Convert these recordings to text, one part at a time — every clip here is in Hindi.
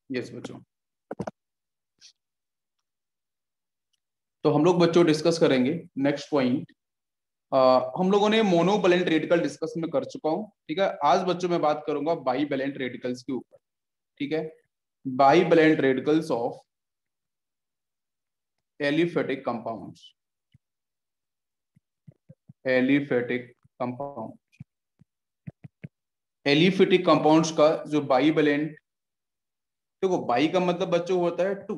यस बच्चों, तो हम लोग बच्चों डिस्कस करेंगे नेक्स्ट पॉइंट। हम लोगों ने मोनोवैलेंट रेडिकल डिस्कस में कर चुका हूं, ठीक है। आज बच्चों मैं बात करूंगा बाईवैलेंट रेडिकल्स के ऊपर, ठीक है। Bivalent radicals of aliphatic compounds, aliphatic compound, aliphatic compounds का जो बाईवैलेंट, देखो बाई का मतलब बच्चों होता है टू,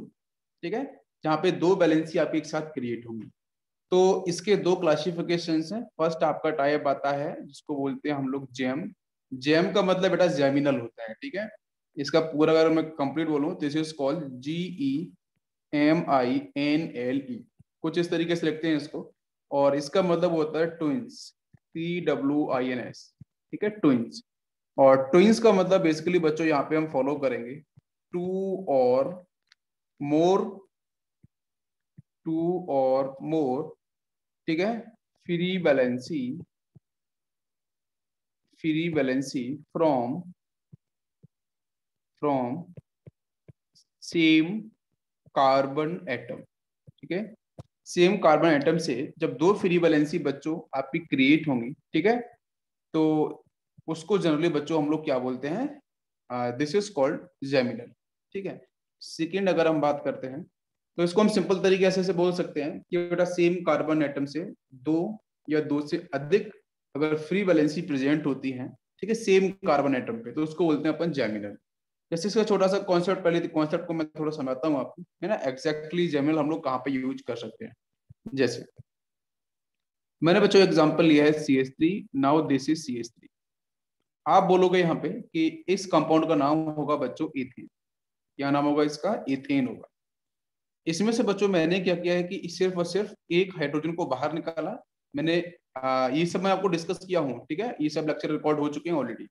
ठीक है, जहां पे दो वैलेंसी आपके एक साथ क्रिएट होंगी। तो इसके दो क्लासिफिकेशंस हैं। फर्स्ट आपका टाइप आता है जिसको बोलते हैं हम लोग जेम। जेम का मतलब बेटा जेमिनल होता है, ठीक है। इसका पूरा अगर मैं कंप्लीट बोलूं, दिस इज कॉल्ड GEMINLE, कुछ इस तरीके से लिखते हैं इसको। और इसका मतलब होता है ट्विंस, TWINS, ठीक है, ट्विंस। और ट्विंस का मतलब बेसिकली बच्चों यहाँ पे हम फॉलो करेंगे टू और मोर, टू और मोर, ठीक है, free valency, free valency from from same carbon atom, ठीक है। सेम कार्बन एटम से जब दो फ्री वैलेंसी बच्चों आपकी क्रिएट होंगी, ठीक है, तो उसको जनरली बच्चों हम लोग क्या बोलते हैं, दिस इज कॉल्ड जेमिनल, ठीक है। सेकेंड अगर हम बात करते हैं तो इसको हम सिंपल तरीके से बोल सकते हैं कि बेटा सेम कार्बन एटम से दो या दो से अधिक अगर फ्री वैलेंसी प्रेजेंट होती है, ठीक है, सेम कार्बन एटम पे, तो उसको बोलते हैं अपन जेमिनल। जैसे इसका छोटा सा कॉन्सेप्ट, पहले कॉन्सेप्ट को मैं थोड़ा समझाता हूँ आपको, है ना, एग्जैक्टली जेमिनल हम लोग कहाँ पे यूज कर सकते हैं। जैसे मैंने बच्चों एग्जांपल लिया है CH3, now this is CH3। आप बोलोगे यहाँ पे कि इस कंपाउंड का नाम होगा बच्चों इथेन। क्या नाम होगा इसका? इथेन होगा। इसमें से बच्चों मैंने क्या किया है कि सिर्फ और सिर्फ एक हाइड्रोजन को बाहर निकाला। मैंने ये सब मैं आपको डिस्कस किया हूँ, ठीक है, ये सब लेक्चर रिकॉर्ड हो चुके हैं ऑलरेडी।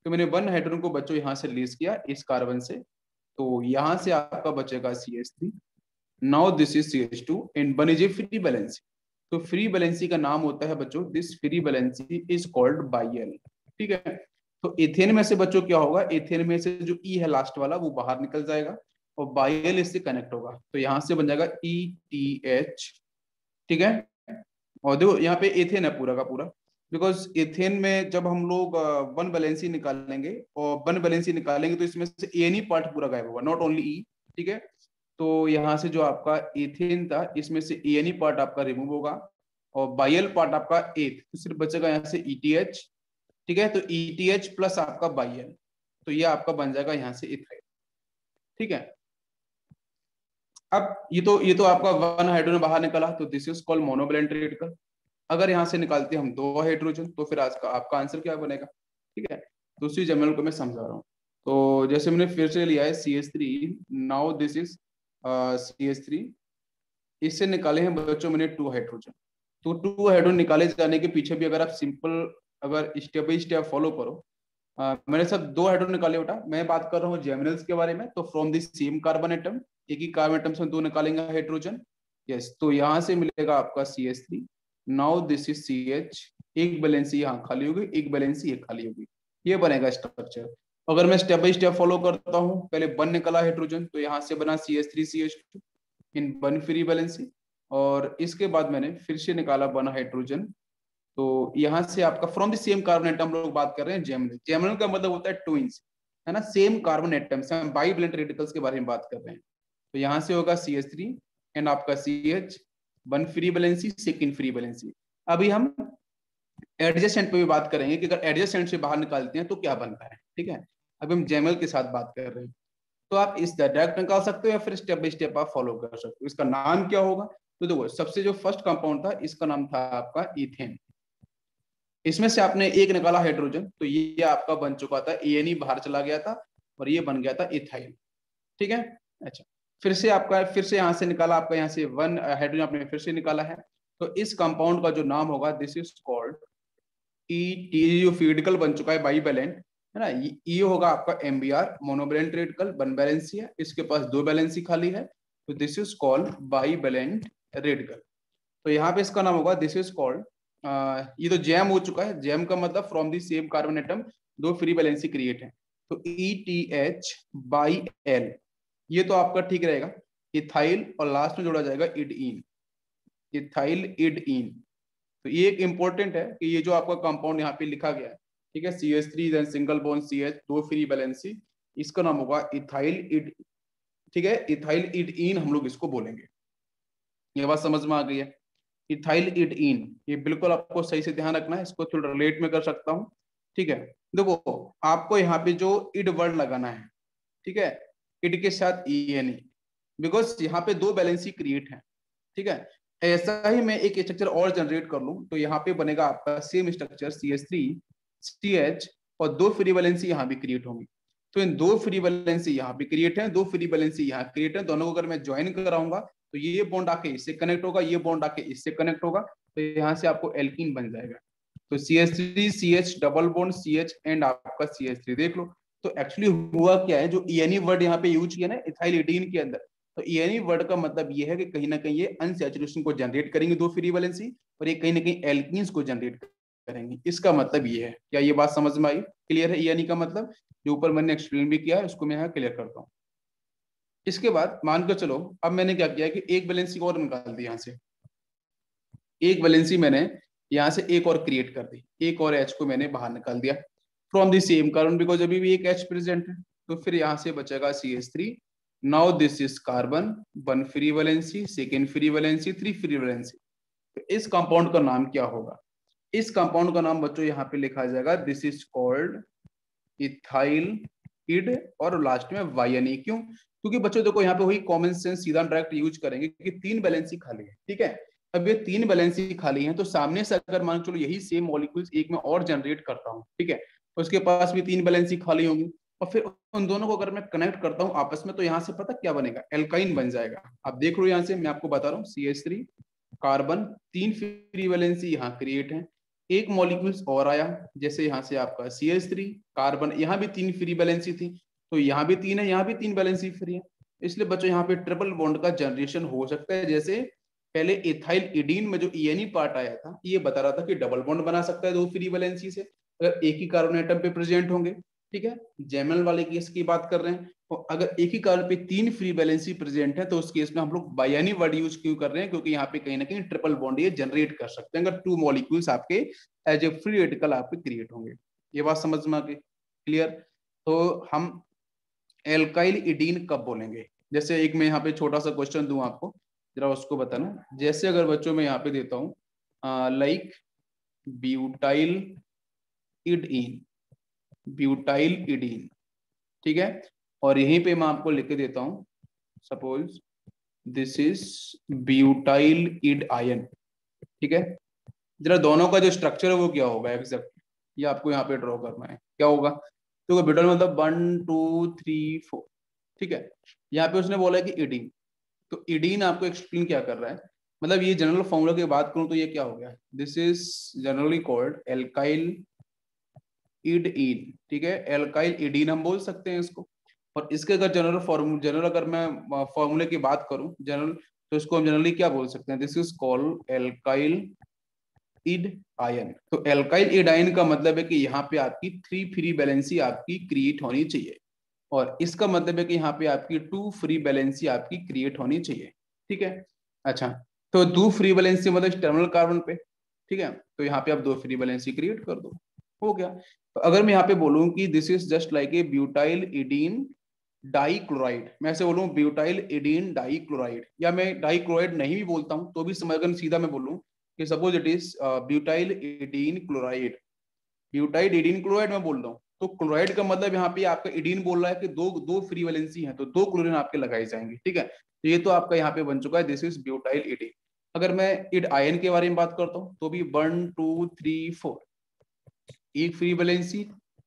तो मैंने वन हाइड्रोजन को बच्चों यहाँ से रिलीज किया इस कार्बन से, तो यहाँ से आपका बचेगा CH3। Now this is CH2 and one is a free valency. तो फ्री वैलेंसी का नाम होता है बच्चों, this free valency is called बाइयल, ठीक है। तो एथेन में से बच्चों क्या होगा, एथेन में से जो ई है लास्ट वाला वो बाहर निकल जाएगा और बाइयल इससे कनेक्ट होगा, तो यहां से बन जाएगा ETH, ठीक है। और देखो यहाँ पे एथेन है पूरा का पूरा, बिकॉज एथेन में जब हम लोग वन वैलेंसी निकालेंगे और वन वैलेंसी निकालेंगे तो इसमें से एनी पार्ट पूरा गायब होगा, नॉट ओनली ई, ठीक है। तो यहाँ से जो आपका एथेन था इसमें से एनी पार्ट आपका रिमूव होगा और बाइयल पार्ट आपका एथ, तो सिर्फ बचेगा यहाँ से ETH, ठीक है। तो ETH प्लस आपका बाइयल, तो ये आपका बन जाएगा यहाँ से इथाइल, ठीक है। अब ये तो आपका वन हाइड्रोजन बाहर निकला, तो this is called monovalent radical. अगर यहाँ से निकालते हैं हम दो हाइड्रोजन, तो फिर आज का आपका आंसर क्या बनेगा, ठीक है। तो उसी जमल को मैं समझा रहा हूँ। तो जैसे मैंने फिर से लिया है CH3, now this is CH3, इससे निकाले हैं बच्चों मैंने टू हाइड्रोजन। तो टू हाइड्रोजन निकाले जाने के पीछे भी अगर आप सिंपल अगर स्टेप बाई स्टेप फॉलो करो, मैंने सब दो हाइड्रोजन निकाले बेटा। मैं बात कर रहा हूँ जेमिनल्स के बारे में, तो from this same carbon atom, एक ही कार्बन एटम से दो निकालेंगे हाइड्रोजन, यस। तो यहाँ से मिलेगा आपका CH3, now this is CH, एक वैलेंसी यहाँ खाली होगी, एक वैलेंसी ये खाली होगी, ये बनेगा स्ट्रक्चर। अगर मैं स्टेप बाई स्टेप फॉलो करता हूँ, पहले वन निकला हाइड्रोजन, तो यहाँ से बना CH3CH2 in one free valency, और इसके बाद मैंने फिर से निकाला वन हाइड्रोजन, तो यहाँ से आपका from the same carbon atom लोग बात कर रहे हैं जेमिनल। जेमिनल का मतलब होता है ट्विंस, है ना, सेम कार्बन एटम से हम बाईवैलेंट रेडिकल्स के बारे में बात कर रहे हैं। तो यहाँ से होगा CH3 एंड आपका CH, one free valency, second free valency. अभी हम एडजेसेंट पे भी बात करेंगे कि अगर एडजेसेंट से बाहर निकालते हैं तो क्या बनता है, ठीक है। अभी हम जेमिनल के साथ बात कर रहे हैं, तो आप इस डायरेक्ट निकाल सकते हो या फिर स्टेप बाय स्टेप आप फॉलो कर सकते हो। इसका नाम क्या होगा, तो देखो सबसे जो फर्स्ट कंपाउंड था इसका नाम था आपका इथेन। इसमें से आपने एक निकाला हाइड्रोजन, तो ये आपका बन चुका था एन बाहर चला गया था और ये बन गया था इथाइल, ठीक है। अच्छा, फिर से आपका फिर से यहाँ से निकाला, आपका यहाँ से वन हाइड्रोजन आपने फिर से निकाला है, तो इस कंपाउंड का जो नाम होगा दिस इज कॉल्ड ET, जो फिजिकल बन चुका है बाईवैलेंट, है ना। ये होगा आपका MBR, monovalent radical, one valency है, इसके पास दो वैलेंसी खाली है, तो this is called bivalent radical. तो यहाँ पे इसका नाम होगा दिस इज कॉल्ड, ये तो जैम हो चुका है, जैम का मतलब from the same carbon atom दो फ्री वैलेंसी क्रिएट है, तो ETH बाई L, ये तो आपका ठीक रहेगा, इथाइल और लास्ट में जोड़ा जाएगा इडीन, इथाइल इडीन। तो ये एक इंपॉर्टेंट है कि ये जो आपका कंपाउंड यहाँ पे लिखा गया है, ठीक है, CH3 then single bond CH, दो फ्री वैलेंसी, इसका नाम होगा इथाइल इड, ठीक है, इथाइल इडीन हम लोग इसको बोलेंगे। ये बात समझ में आ गई है? इथाइल इडीन, ये बिल्कुल आपको सही से ध्यान रखना है, इसको थोड़ा रिलेट में कर सकता हूँ, ठीक है। देखो आपको यहाँ पे जो इड वर्ड लगाना है, ठीक है, इड के साथ ENE, बिकॉज यहाँ पे दो बैलेंसी क्रिएट है, ठीक है। ऐसा ही मैं एक स्ट्रक्चर और जनरेट कर लूं तो यहाँ पे बनेगा आपका सेम स्ट्रक्चर CH3CH, और दो फ्री वैलेंसी यहाँ भी क्रिएट होंगी। तो इन दो फ्री वैलेंसी यहाँ पे क्रिएट है, दो फ्री वैलेंसी यहाँ क्रिएट है, दोनों को अगर मैं ज्वाइन कराऊंगा तो ये बॉन्ड आके इससे कनेक्ट होगा, ये बॉन्ड आके इससे कनेक्ट होगा, तो यहाँ से आपको एल्कीन बन जाएगा। तो CH3CH double bond CH and आपका CH3 देख लो। तो एक्चुअली हुआ क्या है, जो ENE वर्ड यहाँ पे यूज किया ना इथाइल एटीन के अंदर, तो ENE वर्ड का मतलब ये है कि कहीं ना कहीं ये अनसैचुरेशन को जनरेट करेंगे दो फ्री वैलेंसी, और ये कहीं ना कहीं एल्कीन्स को जनरेट करेंगे। इसका मतलब ये है, क्या ये बात समझ में आई? क्लियर है ENE का मतलब? जो ऊपर मैंने एक्सप्लेन भी किया है उसको मैं यहाँ क्लियर करता हूँ। इसके बाद मान कर चलो, अब मैंने क्या किया कि एक वैलेंसी और निकाल दी, यहाँ से एक वैलेंसी मैंने यहाँ से एक और क्रिएट कर दी, एक और H को मैंने बाहर निकाल दिया from the same carbon, because अभी भी एक H प्रेजेंट है। तो फिर यहाँ से बचेगा CH3। Now this is carbon, one free valency, second free valency, three free valency. तो इस कंपाउंड का नाम क्या होगा? इस कंपाउंड का नाम बच्चों यहाँ पे लिखा जाएगा, this is called ethylide, और लास्ट में YNE। क्यों? क्योंकि बच्चों देखो यहाँ पे वही कॉमन सेंस सीधा डायरेक्ट यूज करेंगे कि तीन बैलेंसी खाली है, ठीक है। अब ये तीन बैलेंसी खाली है तो सामने से अगर मान चलो यही सेम मॉलिक्यूल्स एक में और जनरेट करता हूँ, ठीक है, तो उसके पास भी तीन बैलेंसी खाली होंगी, और फिर उन दोनों को अगर मैं कनेक्ट करता हूँ आपस में, तो यहाँ से पता क्या बनेगा? एल्काइन बन जाएगा। आप देख लो यहाँ से मैं आपको बता रहा हूँ, CH3 कार्बन, तीन फ्री वैलेंसी यहाँ क्रिएट है, एक मॉलिक्यूल्स और आया, जैसे यहाँ से आपका CH3 कार्बन, यहाँ भी तीन फ्री बैलेंसी थी, तो यहाँ भी तीन है, यहाँ भी तीन बैलेंसी फ्री है, इसलिए बच्चों यहाँ पे ट्रिपल बॉन्ड का जनरेशन हो सकता है। जैसे पहले इथाइल इडीन में जो ENE पार्ट आया था, ये बता रहा था कि डबल बॉन्ड बना सकता है दो फ्री वैलेंसी से, अगर एक ही कार्बन एटम पे प्रेजेंट होंगे, ठीक है। जेमल वाले केस की बात कर रहे हैं, तो अगर एक ही कार्बन पे तीन फ्री वैलेंसी प्रेजेंट है तो उस केस में हम लोग बायनी वर्ड यूज क्यों कर रहे हैं? क्योंकि यहाँ पे कहीं ना कहीं ट्रिपल बॉन्ड ये जनरेट कर सकते हैं अगर टू मॉलिक्यूल्स आपके एज ए फ्री रेडिकल आपके क्रिएट होंगे। ये बात समझ में आ गई? क्लियर? तो हम एल्काइल इडीन कब बोलेंगे? जैसे एक मैं यहाँ पे छोटा सा क्वेश्चन दूं आपको, जरा उसको बताना। जैसे अगर बच्चों में यहाँ पे देता हूँ लाइक ब्यूटाइल इडीन, ब्यूटाइल इडीन, ठीक है, और यहीं पे मैं आपको लिख के देता हूं, suppose this is butylide ion, ठीक है। जरा दोनों का जो स्ट्रक्चर है वो क्या होगा एग्जैक्ट, ये आपको यहाँ पे ड्रॉ करना है। क्या होगा? तो ब्यूटाइल मतलब 1 2 3 4, ठीक है। यहाँ पे उसने बोला है कि इडीन, तो इडीन आपको एक्सप्लेन क्या कर रहा है, मतलब ये जनरल फॉर्मूला की बात करूं तो ये क्या हो गया, this is generally called alkylidene, ठीक है, एल्काइल इडीन हम बोल सकते हैं इसको। और इसके अगर जनरल अगर मैं फॉर्मूले की बात करूं जनरल, तो इसको हम जनरली क्या बोल सकते हैं, this is called alkylide ion. तो एल्काइल इड आयन का मतलब है कि यहाँ पे आपकी थ्री फ्री बैलेंसी आपकी क्रिएट होनी चाहिए, और इसका मतलब है कि यहाँ पे आपकी टू फ्री बैलेंसी आपकी क्रिएट होनी चाहिए, ठीक है। अच्छा, तो दो फ्री बैलेंसी मतलब टर्मिनल कार्बन पे, ठीक है, तो यहाँ पे आप दो फ्री बैलेंसी क्रिएट कर दो, हो गया। तो अगर मैं यहाँ पे बोलूँ कि this is just like a butylidene dichloride, मैं ऐसे बोलूँ ब्यूटाइल इडीन डाइक्लोराइड, या मैं डाइक्लोराइड नहीं भी बोलता हूँ तो भी समझ, अगर सीधा मैं बोलूँ कि suppose it is butylidene chloride, butylidene chloride मैं बोल रहा हूँ, तो क्लोराइड का मतलब यहाँ पे आपका इडीन बोल रहा है कि दो दो फ्री वैलेंसी है, तो दो क्लोरीन आपके लगाई जाएंगे, ठीक है। तो ये तो आपका यहाँ पे बन चुका है, दिस इज ब्यूटाइल इडीन। अगर मैं इड आयन के बारे में बात करता हूँ तो भी 1 2 3 4, एक free valency,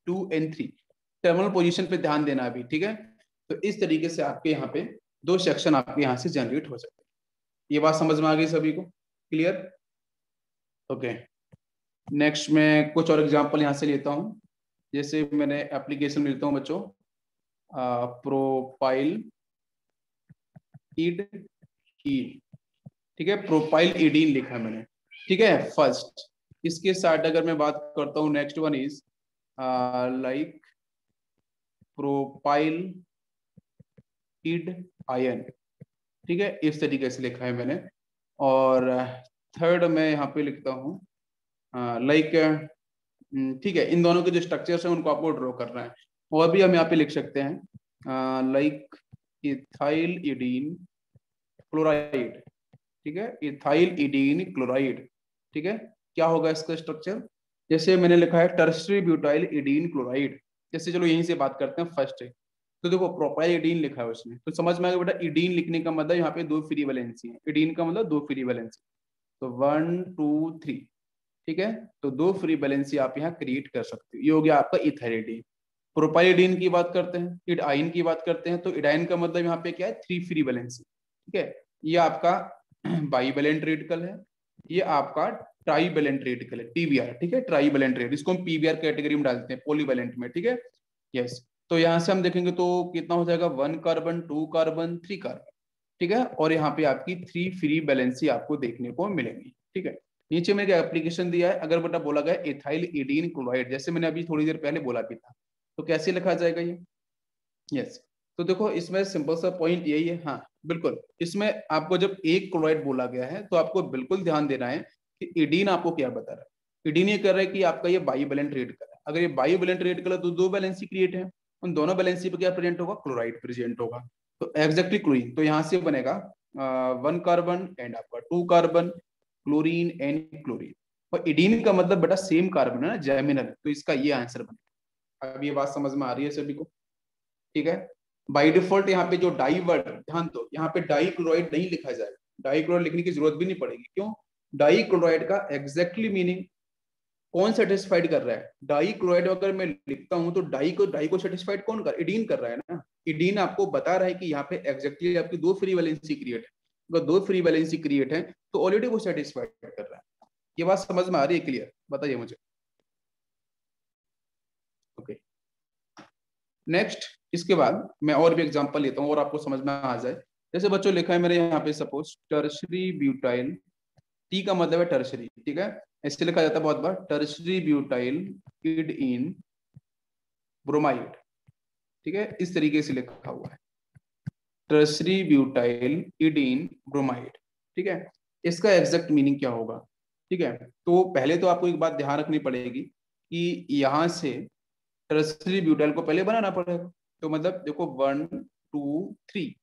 2 and 3, terminal position पे ध्यान देना अभी, ठीक है। तो इस तरीके से आपके यहाँ पे दो सेक्शन आपके यहाँ से जनरेट हो सकते हैं। ये बात समझ में आ गई सभी को? क्लियर? ओके, नेक्स्ट मैं कुछ और एग्जांपल यहाँ से लेता हूँ। जैसे मैंने एप्लीकेशन में लेता हूँ बच्चों, प्रोपाइल इड हील, ठीक है, प्रोपाइल इडीन लिखा है मैंने, ठीक है, फर्स्ट। इसके साथ अगर मैं बात करता हूँ, next one is like propylide ion, ठीक है, इस तरीके से लिखा है मैंने। और थर्ड मैं यहाँ पे लिखता हूँ लाइक, ठीक है, इन दोनों के जो स्ट्रक्चर्स हैं उनको आपको ड्रॉ करना है। और भी हम यहाँ पे लिख सकते हैं लाइक इथाइल इडीन क्लोराइड, ठीक है, इथाइल इडीन क्लोराइड, ठीक है। क्या होगा इसका स्ट्रक्चर, जैसे मैंने लिखा है टर्शरी ब्यूटाइल इडीन क्लोराइड। जैसे चलो यहीं से बात करते हैं फर्स्ट है, तो देखो प्रोपाइल इडीन लिखा है उसमें, तो समझ में आ गया बेटा, इडीन लिखने का मतलब यहाँ पे दो फ्री वैलेंसी है, इडीन का मतलब दो फ्री वैलेंसी, तो 1 2 3, ठीक है। तो दो फ्री वैलेंसी आप यहाँ क्रिएट कर सकते हो, ये हो गया आपका इथाइलिडीन। प्रोपाइलिडीन की बात करते हैं, इडाइन की बात करते हैं, तो इडाइन का मतलब यहाँ पे क्या है, थ्री फ्री वैलेंसी, ठीक है। ये आपका बाईवैलेंट रेडिकल है, ये आपका ट्राईवैलेंट रेडिकल है, टीबीआर, ठीक है, ट्राईवैलेंट रेडिकल, इसको हम पीबीआर कैटेगरी में डालते हैं, पॉलीवैलेंट में, ठीक है। यस, तो यहाँ से हम देखेंगे तो कितना हो जाएगा, 1 कार्बन 2 कार्बन 3 कार्बन, ठीक है। और यहाँ पे आपकी 3 फ्री वैलेंसी आपको देखने को मिलेंगी, ठीक है। नीचे में क्या एप्लीकेशन दिया है, अगर बेटा बोला गया इथाइल इडीन क्लोराइड, जैसे मैंने अभी थोड़ी देर पहले बोला भी था, तो कैसे लिखा जाएगा ये, यस। तो देखो इसमें सिंपल सा पॉइंट यही है, हाँ बिल्कुल, इसमें आपको जब एक क्लोराइड बोला गया है तो आपको बिल्कुल ध्यान देना है कि इडीन आपको क्या बता रहा है। इडीन ये कर रहा है कि आपका ये बाईवैलेंट रेडिकल है, अगर ये बाईवैलेंट रेडिकल है तो दो वैलेंसी क्रिएट है, उन दोनों वैलेंसी पे क्या प्रेजेंट होगा, क्लोराइड प्रेजेंट होगा, तो एग्जैक्टली क्लोरीन, तो यहाँ से बनेगा 1 कार्बन एंड आपका 2 कार्बन, क्लोरीन एंड क्लोरीन। और इडीन का मतलब बेटा सेम कार्बन है ना, जैमिनल, तो इसका ये आंसर बनेगा। अब ये बात समझ में आ रही है सभी को, ठीक है। बाई डिफॉल्ट यहाँ पे जो डाई वर्ड, ध्यान दो, यहाँ पे डाई क्लोराइड नहीं लिखा जाएगा, डाई क्लोराइड लिखने की जरूरत भी नहीं पड़ेगी, क्यों, डाई क्लोराइड का एग्जैक्टली मीनिंग कौन सेटिस्फाइड कर रहा है, डाई क्लोराइड अगर मैं लिखता हूं तो डाई को सेटिस्फाइड कौन कर, इडीन कर रहा है ना, इडीन आपको बता रहा है कि यहाँ पे एग्जैक्टली आपकी दो फ्री वैलेंसी क्रिएट है, अगर दो फ्री वैलेंसी क्रिएट है तो ऑलरेडी वो सेटिस्फाइड कर रहा है। ये बात समझ में आ रही है, क्लियर, बताइए मुझे। ओके, नेक्स्ट, इसके बाद मैं और भी एग्जांपल लेता हूँ और आपको समझ में आ जाए। जैसे बच्चों लिखा है मेरे यहाँ पे, सपोज टर्शरी ब्यूटाइल, टी का मतलब है टर्शरी, ठीक है, ऐसे लिखा जाता है बहुत बार, टर्शरी ब्यूटाइल इड इन ब्रोमाइड, ठीक है, इस तरीके से लिखा हुआ है, टर्शरी ब्यूटाइल इड इन ब्रोमाइड, ठीक है। इसका एग्जैक्ट मीनिंग क्या होगा, ठीक है। तो पहले तो आपको एक बात ध्यान रखनी पड़ेगी कि यहाँ से टर्शरी ब्यूटाइल को पहले बनाना पड़ेगा, तो मतलब देखो 1 2 3,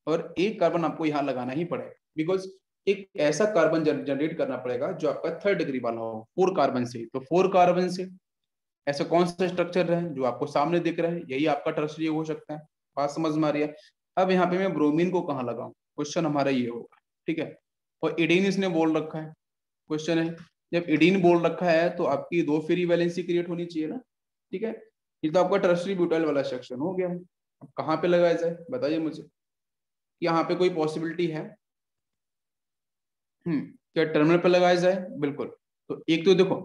और एक कार्बन आपको यहाँ लगाना ही पड़ेगा, बिकॉज एक ऐसा कार्बन जनरेट करना पड़ेगा जो आपका थर्ड डिग्री वाला हो, 4 कार्बन से, तो 4 कार्बन से ऐसा कौन सा स्ट्रक्चर है जो आपको सामने दिख रहा है, यही आपका टर्शरी हो सकता है। बात समझ में आ रही है। अब यहाँ पे मैं ब्रोमीन को कहाँ लगाऊं, क्वेश्चन हमारा ये होगा, ठीक है। और इडीन इसने बोल रखा है, क्वेश्चन है, जब इडीन बोल रखा है तो आपकी दो फ्री वैलेंसी क्रिएट होनी चाहिए ना, ठीक है। ये तो आपका टर्शरी ब्यूटाइल वाला सेक्शन हो गया है। अब कहाँ पे लगाया जाए बताइए मुझे, यहाँ पे कोई पॉसिबिलिटी है, क्या टर्मिनल पे लगाया जाए, बिल्कुल। तो एक तो देखो,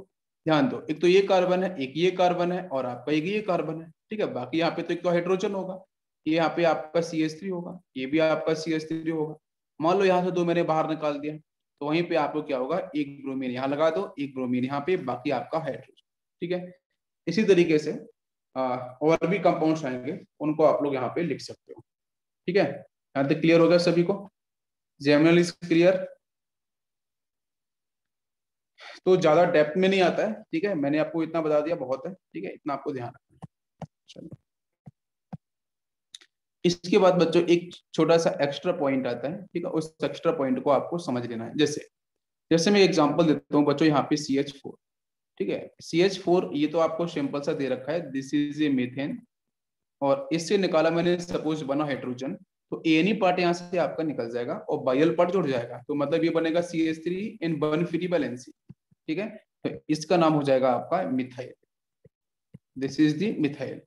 ध्यान दो, एक तो ये कार्बन है, एक ये कार्बन है, और आपका एक ये कार्बन है, ठीक है। बाकी यहाँ पे तो एक तो हाइड्रोजन होगा, ये यहाँ पे आपका CH3 होगा, ये भी आपका CH3 होगा। मान लो यहाँ से दो मैंने बाहर निकाल दिया, तो वहीं पे आपको क्या होगा, एक ब्रोमीन यहाँ लगा दो, एक ब्रोमीन यहाँ पे, बाकी आपका हाइड्रोजन, ठीक है। इसी तरीके से और भी कंपाउंड्स आएंगे, उनको आप लोग यहाँ पे लिख सकते हो, ठीक है। यहाँ तक क्लियर हो गया सभी को, जेमिनल इज क्लियर। तो ज्यादा डेप्थ में नहीं आता है, ठीक है, मैंने आपको इतना बता दिया बहुत है, ठीक है, इतना आपको ध्यान रखना है। चलो, इसके बाद बच्चों एक छोटा सा एक्स्ट्रा पॉइंट आता है, ठीक है, उस एक्स्ट्रा पॉइंट को आपको समझ लेना है। जैसे जैसे मैं एग्जांपल देता हूँ बच्चों, यहाँ पे CH4, ठीक है, CH4 ये तो आपको सिंपल सा दे रखा है, दिस इज ए मीथेन, और इससे निकाला मैंने सपोज बना हाइड्रोजन, तो एनी पार्ट यहाँ से आपका निकल जाएगा और बायल पार्ट जुड़ जाएगा, तो मतलब ये बनेगा CH3 इन 1 फ्री वैलेंसी, ठीक है। तो इसका नाम हो जाएगा आपका methyl, this is the methyl.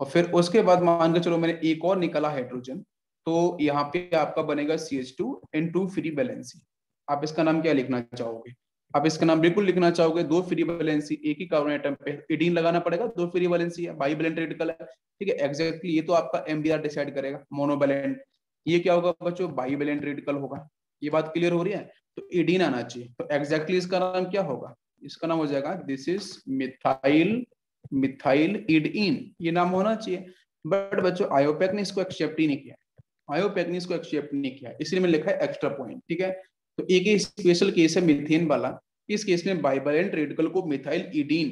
और फिर उसके बाद मान के चलो मैंने एक और निकाला हाइड्रोजन, तो यहाँ पे आपका बनेगा CH2 इन 2 फ्री वैलेंसी। आप इसका नाम क्या लिखना चाहोगे, आप इसका नाम बिल्कुल लिखना चाहोगे दो फ्री वैलेंसी, एक ही कार्बन एटम पे इडीन लगाना पड़ेगा, दो फ्री वैलेंसी है, बाईवैलेंट रेडिकल है, ठीक है, एग्जैक्टली। ये तो आपका MBR डिसाइड करेगा, मोनोवैलेंट, ये क्या होगा बच्चों, बाईवैलेंट रेडिकल होगा। ये बात क्लियर हो रही है, तो इडीन आना चाहिए, तो एग्जैक्टली इसका नाम क्या होगा, इसका नाम हो जाएगा दिस इज मिथाइल, मिथाइल इडीन, ये नाम होना चाहिए। बट बच्चों आयोपेक ने इसको एक्सेप्ट ही नहीं किया, आयोपेक ने इसको एक्सेप्ट नहीं किया, इसलिए मैंने लिखा है एक्स्ट्रा पॉइंट। ठीक है, तो एक ही स्पेशल केस है मीथेन वाला, इस केस में बाइवेलेंट रेडिकल को मिथाइल ईडीन,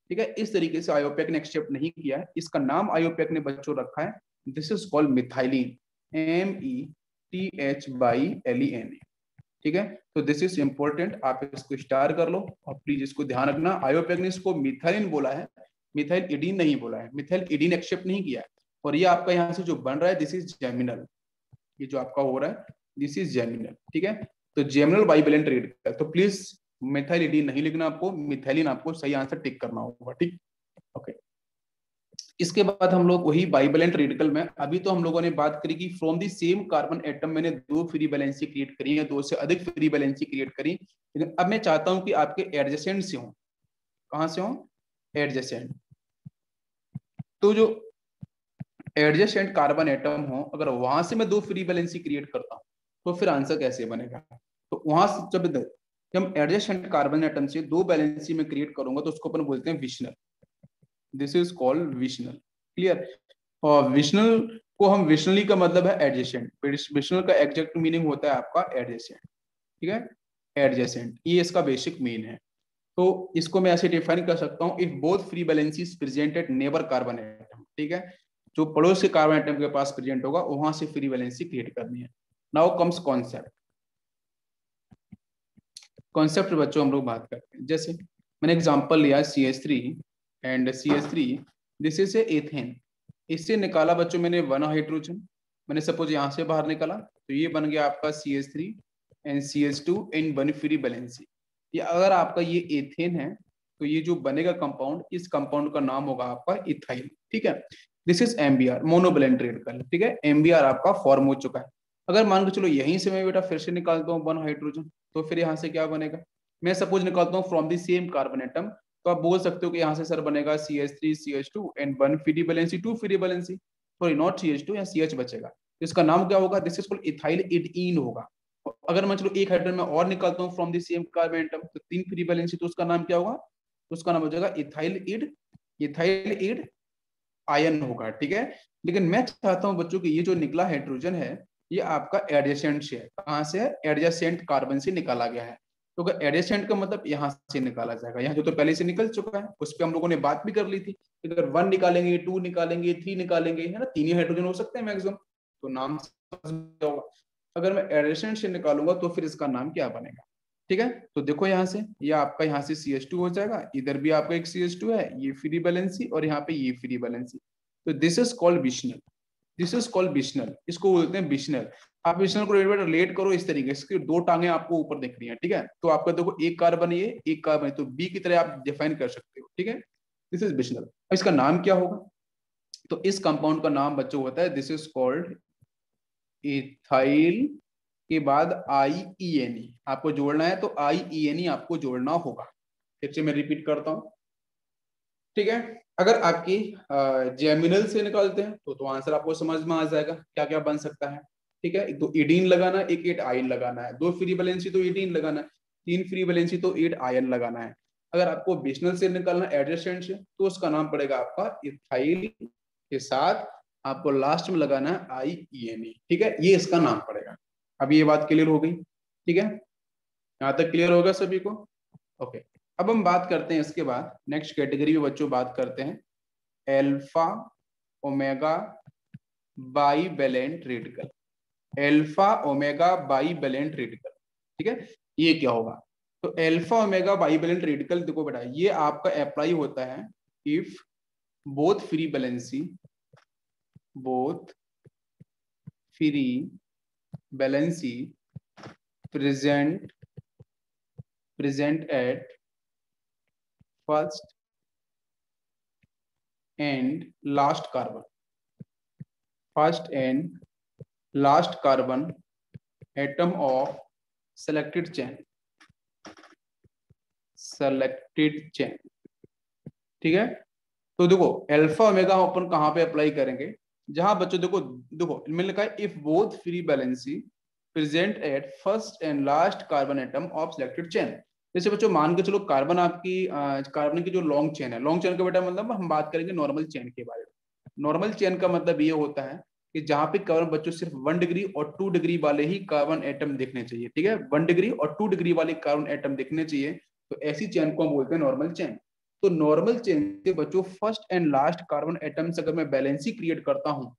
ठीक है, इस तरीके से आयोपेक ने एक्सेप्ट नहीं किया है। इसका नाम आयोपेक ने बच्चों रखा है, this is called methylene, METHYLEN। ठीक है, तो दिस इज इंपॉर्टेंट, आप इसको स्टार कर लो और प्लीज इसको ध्यान रखना। आयोपेक ने इसको मिथाइलिन बोला है, मिथाइल इडीन नहीं बोला है, मिथाइल इडीन एक्सेप्ट नहीं किया है। और ये आपका यहाँ से जो बन रहा है दिस इज जेमिनल, ये जो आपका हो रहा है दिस इज जेमिनल। ठीक है, तो जेमिनल बाइवेलेंट रेडिकल, तो प्लीज मिथाइल इडीन नहीं लिखना, आपको मिथाइलिन आपको सही आंसर टिक करना होगा। ठीक, ओके। इसके बाद हम लोग वही बाइवेलेंट रेडिकल में, अभी तो हम लोगों ने बात करी कि from the same carbon atom मैंने दो फ्री वैलेंसी क्रिएट करी है, दो से अधिक फ्री वैलेंसी क्रिएट करी, लेकिन अब मैं चाहता हूं कि आपके एडजेसेंट से हो। कहां से हो? एडजेसेंट। तो जो एडजेसेंट कार्बन एटम हो, अगर वहां से मैं दो फ्री वैलेंसी क्रिएट करता हूं तो फिर आंसर कैसे बनेगा? तो वहां से जब हम एडजेसेंट कार्बन एटम से दो वैलेंसी में क्रिएट करूंगा तो उसको अपन बोलते हैं विशनल, दिस इज कॉल्ड विशनल। क्लियर? और विशनल को हम, विशनली का मतलब है एडजेसेंट, विशनल का एग्जैक्ट मीनिंग होता है आपका एडजेसेंट। ठीक है, एडजेसेंट, ये इसका बेसिक मीन है। तो इसको मैं ऐसे डिफाइन कर सकता हूं, if both free valencies present at neighbour carbon atom. ठीक है, जो पड़ोस के कार्बन एटम के पास प्रेजेंट होगा वहां से फ्री वैलेंसी क्रिएट करनी है। Now comes concept. कॉन्सेप्ट बच्चों हम लोग बात करते हैं, जैसे मैंने एग्जांपल लिया CH3 and CH3, this is a ethane, इससे निकाला बच्चों मैंने वन हाइड्रोजन, मैंने सपोज यहाँ से बाहर निकाला तो ये बन गया आपका CH3 and CH2 in one free valency. ये अगर आपका ये एथेन है तो ये जो बनेगा कंपाउंड, इस कंपाउंड का नाम होगा आपका इथाइल। ठीक है, this is MBR, monovalent radical. ठीक है, MBR आपका फॉर्म हो चुका है। अगर मान के चलो यहीं से मैं बेटा फिर से निकालता हूँ वन हाइड्रोजन, तो फिर यहाँ से क्या बनेगा? मैं सपोज निकालता हूँ from the same carbon atom, तो आप बोल सकते हो कि यहाँ से सर बनेगा CH3 CH2 and one free valency, two free valency, sorry not CH2, या CH बचेगा, तो इसका नाम क्या होगा? This is called ethylidene होगा। अगर मैं चलो एक हाइड्रोजन में और निकालता हूँ from the same carbon atom, तो तीन फ्री वैलेंसी, तो उसका नाम क्या होगा? तो उसका नाम हो जाएगा इथाइल इड आयन होगा। ठीक है, लेकिन मैं चाहता हूं बच्चों कि ये जो निकला हाइड्रोजन है ये आपका एडजेसेंट से है। कहां से है? एडजेसेंट कार्बन से निकाला गया है। तो एडजेसेंट का मतलब यहां से निकाला जाएगा, यहाँ जो तो पहले से निकल चुका है उस पर हम लोगों ने बात भी कर ली थी, अगर वन निकालेंगे, टू निकालेंगे, थ्री निकालेंगे, है ना, तीन ही हाइड्रोजन हो सकते हैं मैक्सिमम, तो नाम होगा। अगर मैं एडजेसेंट से निकालूंगा तो फिर इसका नाम क्या बनेगा? ठीक है, तो देखो यहाँ से, ये आपका यहाँ से CH2 हो जाएगा, इधर भी आपका एक CH2 है, ये फ्री वैलेंसी, और यहाँ पे ये फ्री वैलेंसी, तो this is called vicinal, this is called vicinal, इसको बोलते हैं विशनल। आप विशनल को रिलेट करो इस तरीके से, इसकी दो टांगे आपको ऊपर दिख रही हैं। ठीक है, तो आपका देखो एक कार्बन ये, एक कार्बन, तो बी की तरह आप डिफाइन कर सकते हो। ठीक है, दिस इज विशनल। इसका नाम क्या होगा? तो इस कंपाउंड का नाम बच्चों होता है, दिस इज कॉल्ड इथाइल, के बाद IENE आपको जोड़ना है, तो IENE आपको जोड़ना होगा। फिर से मैं रिपीट करता हूं। ठीक है, अगर आपकी जेमिनल से निकालते हैं तो आंसर आपको समझ में आ जाएगा क्या क्या बन सकता है। ठीक है, एक तो इडीन लगाना है, एक एट आयन लगाना है, दो फ्री वैलेंसी तो इडीन लगाना है, तीन फ्री वैलेंसी तो एट आयन लगाना है। अगर आपको विशनल से निकालना है, एडजेसेंट से, तो उसका नाम पड़ेगा आपका इथाइल, के साथ आपको लास्ट में लगाना है IENE। ठीक है, ये इसका नाम पड़ेगा। अभी ये बात क्लियर हो गई? ठीक है, यहाँ तक क्लियर होगा सभी को? ओके, अब हम बात करते हैं इसके बाद नेक्स्ट कैटेगरी में बच्चों, बात करते हैं alpha omega bivalent radical. Alpha omega bivalent radical, ठीक है, ये क्या होगा? तो एल्फा ओमेगा बाइवेलेंट रेडिकल देखो बेटा, ये आपका अप्लाई होता है if both free valency, both free valency present at first and last carbon, first and last carbon atom of selected chain, ठीक है, तो देखो अल्फा ओमेगा अपन कहां पे अप्लाई करेंगे? जहां बच्चों देखो देखो मैंने लिखा है if both free valency present at first and last carbon atom of selected chain. जैसे बच्चों मान के चलो कार्बन आपकी कार्बन की जो लॉन्ग चेन है, लॉन्ग चेन का बेटा मतलब हम बात करेंगे नॉर्मल चेन के बारे में। नॉर्मल चेन का मतलब ये होता है कि जहां पे कार्बन बच्चों सिर्फ 1 डिग्री और 2 डिग्री वाले ही कार्बन एटम दिखने चाहिए, ठीक है, 1 डिग्री और 2 डिग्री वाले कार्बन एटम दिखने चाहिए, तो ऐसी चेन को हम बोलते हैं नॉर्मल चेन। तो नॉर्मल चेन के बच्चों first and last carbon atom से अगर मैं बैलेंसी क्रिएट करता हूँ,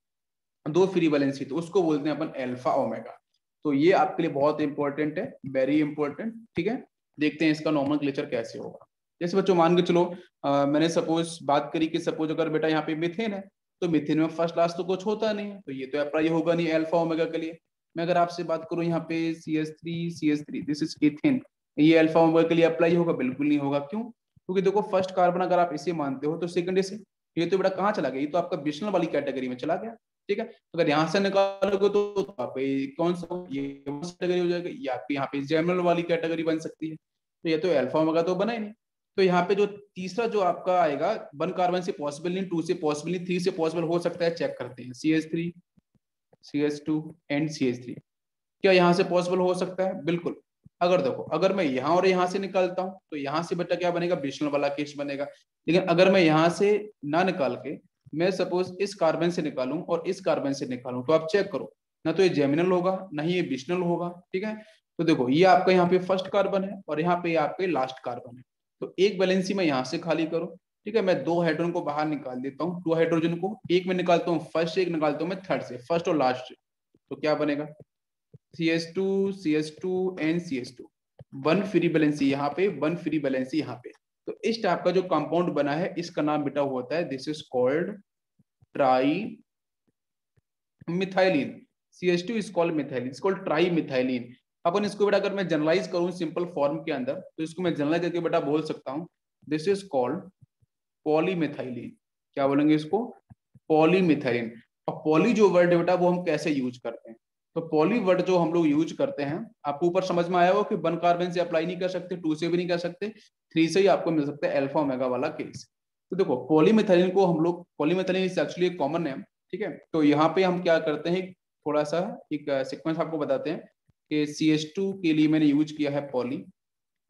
दो फ्री वैलेंसी, तो उसको बोलते हैं अपन अल्फा ओमेगा। तो ये आपके लिए बहुत इंपॉर्टेंट है, वेरी इंपॉर्टेंट, ठीक है। देखते हैं इसका नॉमेनक्लेचर कैसे होगा। जैसे बच्चों मान के चलो मैंने सपोज बात करी कि सपोज अगर बेटा यहाँ पे मिथेन है, तो मिथेन में फर्स्ट लास्ट तो कुछ होता नहीं है, तो ये तो अप्लाई होगा नहीं अल्फा ओमेगा के लिए। मैं अगर आपसे बात करूँ यहाँ पे CH3 दिस इज इथेन, ये अल्फा ओमेगा के लिए अप्लाई होगा? बिल्कुल नहीं होगा। क्यों? क्योंकि देखो फर्स्ट कार्बन अगर आप इसे मानते हो तो सेकंड इसे, ये तो बेटा कहाँ चला गया? ये तो आपका विषनल वाली कैटेगरी में चला गया, ठीक है। अगर यहाँ से निकालोगे तो आप कौन सा ये कैटेगरी हो जाएगा, ये आपकी यहाँ पे जनरल वाली कैटेगरी बन सकती है। तो ये तो अल्फा ओमेगा तो बना ही नहीं। तो यहाँ पे जो तीसरा जो आपका आएगा, 1 कार्बन से पॉसिबल नहीं, 2 से पॉसिबल नहीं, 3 से पॉसिबल हो सकता है, चेक करते हैं। CH3 CH2 एंड CH3, क्या यहाँ से पॉसिबल हो सकता है? बिल्कुल। अगर देखो अगर मैं यहाँ और यहाँ से निकालता हूँ तो यहाँ से बेटा क्या बनेगा? विषनल वाला केस बनेगा। लेकिन अगर मैं यहाँ से ना निकाल के मैं सपोज इस कार्बन से निकालूं और इस कार्बन से निकालूं, तो आप चेक करो, ना तो ये जेमिनल होगा ना ही ये विषनल होगा, ठीक है। तो देखो ये आपका यहाँ पे फर्स्ट कार्बन है और यहाँ पे आपके लास्ट कार्बन है, तो एक वैलेंसी मैं यहाँ से खाली करूं, ठीक है। मैं 2 हाइड्रोजन को बाहर निकाल देता हूँ, 2 हाइड्रोजन को, एक में निकालता हूँ फर्स्ट से, एक निकालता हूँ मैं थर्ड से, फर्स्ट और लास्ट से। तो क्या बनेगा? CH2 CH2 and CH2, 1 free valency यहाँ पे, 1 फ्री बैलेंसी यहाँ पे। तो इस टाइप का जो कंपाउंड बना है इसका नाम बेटा होता है, this is called trimethylene. CH2 is called methylene, is called trimethylene. अपन इसको बेटा अगर मैं जनरलाइज करूं सिंपल फॉर्म के अंदर, तो इसको मैं जनरलाइज करके बेटा बोल सकता हूं, दिस इज कॉल्ड पॉलीमिथाइलिन। क्या बोलेंगे इसको? पॉलीमिथाइलिन। और पॉली जो वर्ड है बेटा वो हम कैसे यूज करते हैं? तो पॉली वर्ड जो हम लोग यूज करते हैं, आपको ऊपर समझ में आया हो कि 1 कार्बन से अप्लाई नहीं कर सकते, 2 से भी नहीं कर सकते, 3 से ही आपको मिल सकता है अल्फा ओमेगा वाला केस। तो देखो पॉलीमिथाइलिन को हम लोग, पॉलीमिथाइलिन इज एक्चुअली एक कॉमन नेम, ठीक है। तो यहाँ पे हम क्या करते हैं, थोड़ा सा एक सीक्वेंस आपको बताते हैं कि CH2 के लिए मैंने यूज किया है पॉली,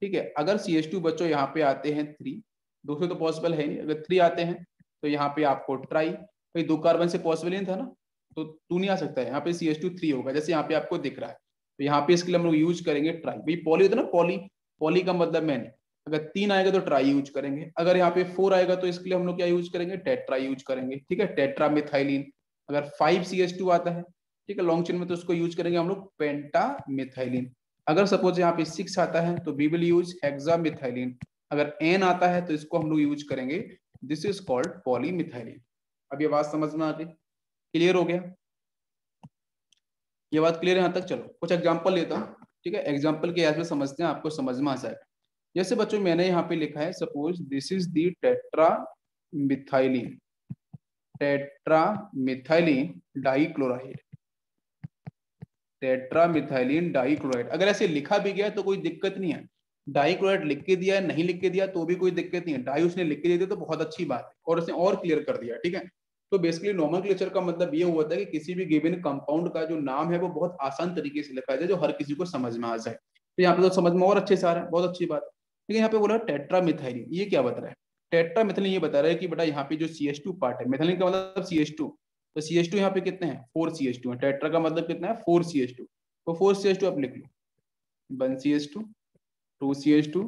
ठीक है। अगर CH2 बच्चों यहाँ पे आते हैं 3, 2 से तो पॉसिबल है नहीं, अगर 3 आते हैं तो यहाँ पे आपको ट्राई, भाई 2 कार्बन से पॉसिबल नहीं था ना, तो 2 नहीं आ सकता है, यहाँ पे CH2 3 होगा, जैसे यहाँ पे आपको दिख रहा है। तो यहाँ पे इसके लिए हम लोग यूज करेंगे ट्राई। भाई पॉली होता है ना, पॉली, पॉली का मतलब मैंने, अगर 3 आएगा तो ट्राई यूज करेंगे, अगर यहाँ पे 4 आएगा तो इसके लिए हम लोग क्या यूज करेंगे? टेट्रा यूज करेंगे, ठीक है, टेट्रा मिथाइलिन। अगर 5 CH2 आता है, ठीक है, लॉन्ग चेन में, तो उसको यूज करेंगे हम लोग पेंटा मिथाइलिन। अगर सपोज यहाँ पे 6 आता है तो वी विल यूज हेक्सामिथाइलिन। अगर N आता है तो इसको हम लोग यूज करेंगे, दिस इज कॉल्ड पॉलीमिथाइलिन। अब ये बात समझ में आ गई? क्लियर हो गया? ये बात क्लियर है यहाँ तक? चलो कुछ एग्जांपल लेता हूँ, ठीक है, एग्जांपल के ऐसे समझते हैं, आपको समझ में आ जाएगा। जैसे बच्चों मैंने यहाँ पे लिखा है, suppose this is the tetra methylene, tetra methylene dichloride, tetra methylene dichloride. अगर ऐसे लिखा भी गया तो कोई दिक्कत नहीं है, डाइक्लोराइड लिख के दिया है, नहीं लिख के दिया तो भी कोई दिक्कत नहीं है, डाई उसने लिख के दे दिया तो बहुत अच्छी बात है, और उसने और क्लियर कर दिया, ठीक है। तो बेसिकली नोमेनक्लेचर का मतलब ये हुआ था कि किसी भी गिवन कंपाउंड का जो नाम है वो बहुत आसान तरीके से लिखा जाए, जो हर किसी को समझ में आ जाए। तो यहाँ पे तो समझ में और अच्छे से आ रहा है, बहुत अच्छी बात है। लेकिन यहाँ पे बोला टेट्रा मिथाइलिन, ये क्या बता रहा है? टेट्रा मिथाइलिन ये बता रहा है कि बेटा यहाँ पे जो CH2 पार्ट है, मिथाइलिन का मतलब CH2, तो CH2 यहाँ पे कितने हैं? 4 CH2 है। टेट्रा का मतलब कितना है? 4 CH2। तो 4 CH2 आप लिख लो, 1 CH2, 2 CH2,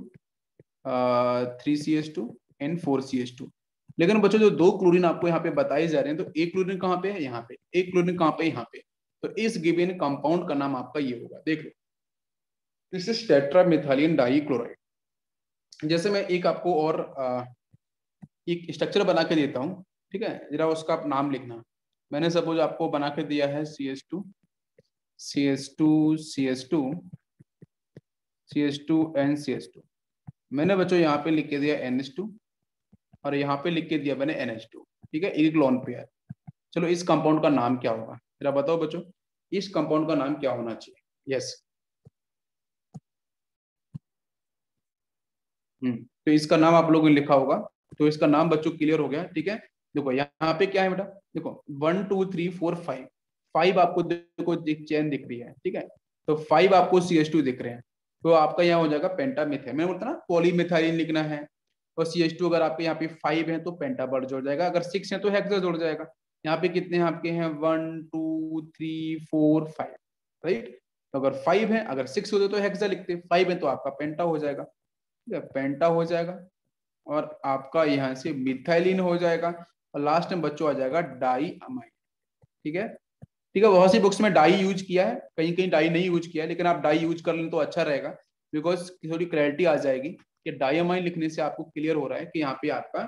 3 CH2 and 4 CH2। लेकिन बच्चों जो 2 क्लोरीन आपको यहाँ पे बताए जा रहे हैं, तो एक क्लोरीन कहाँ पे है? यहाँ पे। एक क्लोरीन कहाँ पे? यहाँ पे। तो इस गिवन कंपाउंड का नाम आपका ये होगा, देख लो, दिस इज टेट्रामिथाइलिन डाइक्लोराइड। जैसे मैं एक आपको और एक स्ट्रक्चर बना के देता हूँ, ठीक है, जरा उसका आप नाम लिखना। मैंने सपोज आपको बना के दिया है CH2 CH2 CH2 CH2 and CH2। मैंने बच्चों यहाँ पे लिख के दिया NH2 और यहाँ पे लिख के दिया मैंने NH2, ठीक है, एक लोन पेयर। चलो इस कंपाउंड का नाम क्या होगा जरा बताओ बच्चों, इस कंपाउंड का नाम क्या होना चाहिए? यस, तो इसका नाम आप लोगों ने लिखा होगा, तो इसका नाम बच्चों क्लियर हो गया, ठीक है। देखो यहाँ पे क्या है बेटा, देखो 1 2 3 4 5, 5 आपको देखो चेन दिख रही है, ठीक है, तो 5 आपको CH2 दिख रहे हैं, तो आपका यहाँ हो जाएगा पेंटामिथाइल। मैंने बोलता ना पॉलीमिथाइलिन लिखना है, और CH2 अगर आपके यहाँ पे 5 है तो पेंटा वर्ड जुड़ जाएगा, अगर 6 है तो हेक्सा जुड़ जाएगा। यहाँ पे कितने हैं आपके हैं 1 2 3 4 5, राइट। तो अगर 5 है, अगर 6 होते तो हेक्सा लिखते, 5 है तो आपका पेंटा हो जाएगा, ठीक है, पेंटा हो जाएगा। और आपका यहाँ से मिथाइलिन हो जाएगा, और लास्ट में बच्चों आ जाएगा डाई अमाइन, ठीक है। ठीक है, बहुत सी बुक्स में डाई यूज किया है, कहीं कहीं डाई नहीं यूज किया है, लेकिन आप डाई यूज कर लें तो अच्छा रहेगा, बिकॉज थोड़ी क्लैरिटी आ जाएगी कि डाईअमाइन लिखने से आपको क्लियर हो रहा है कि यहाँ पे आपका,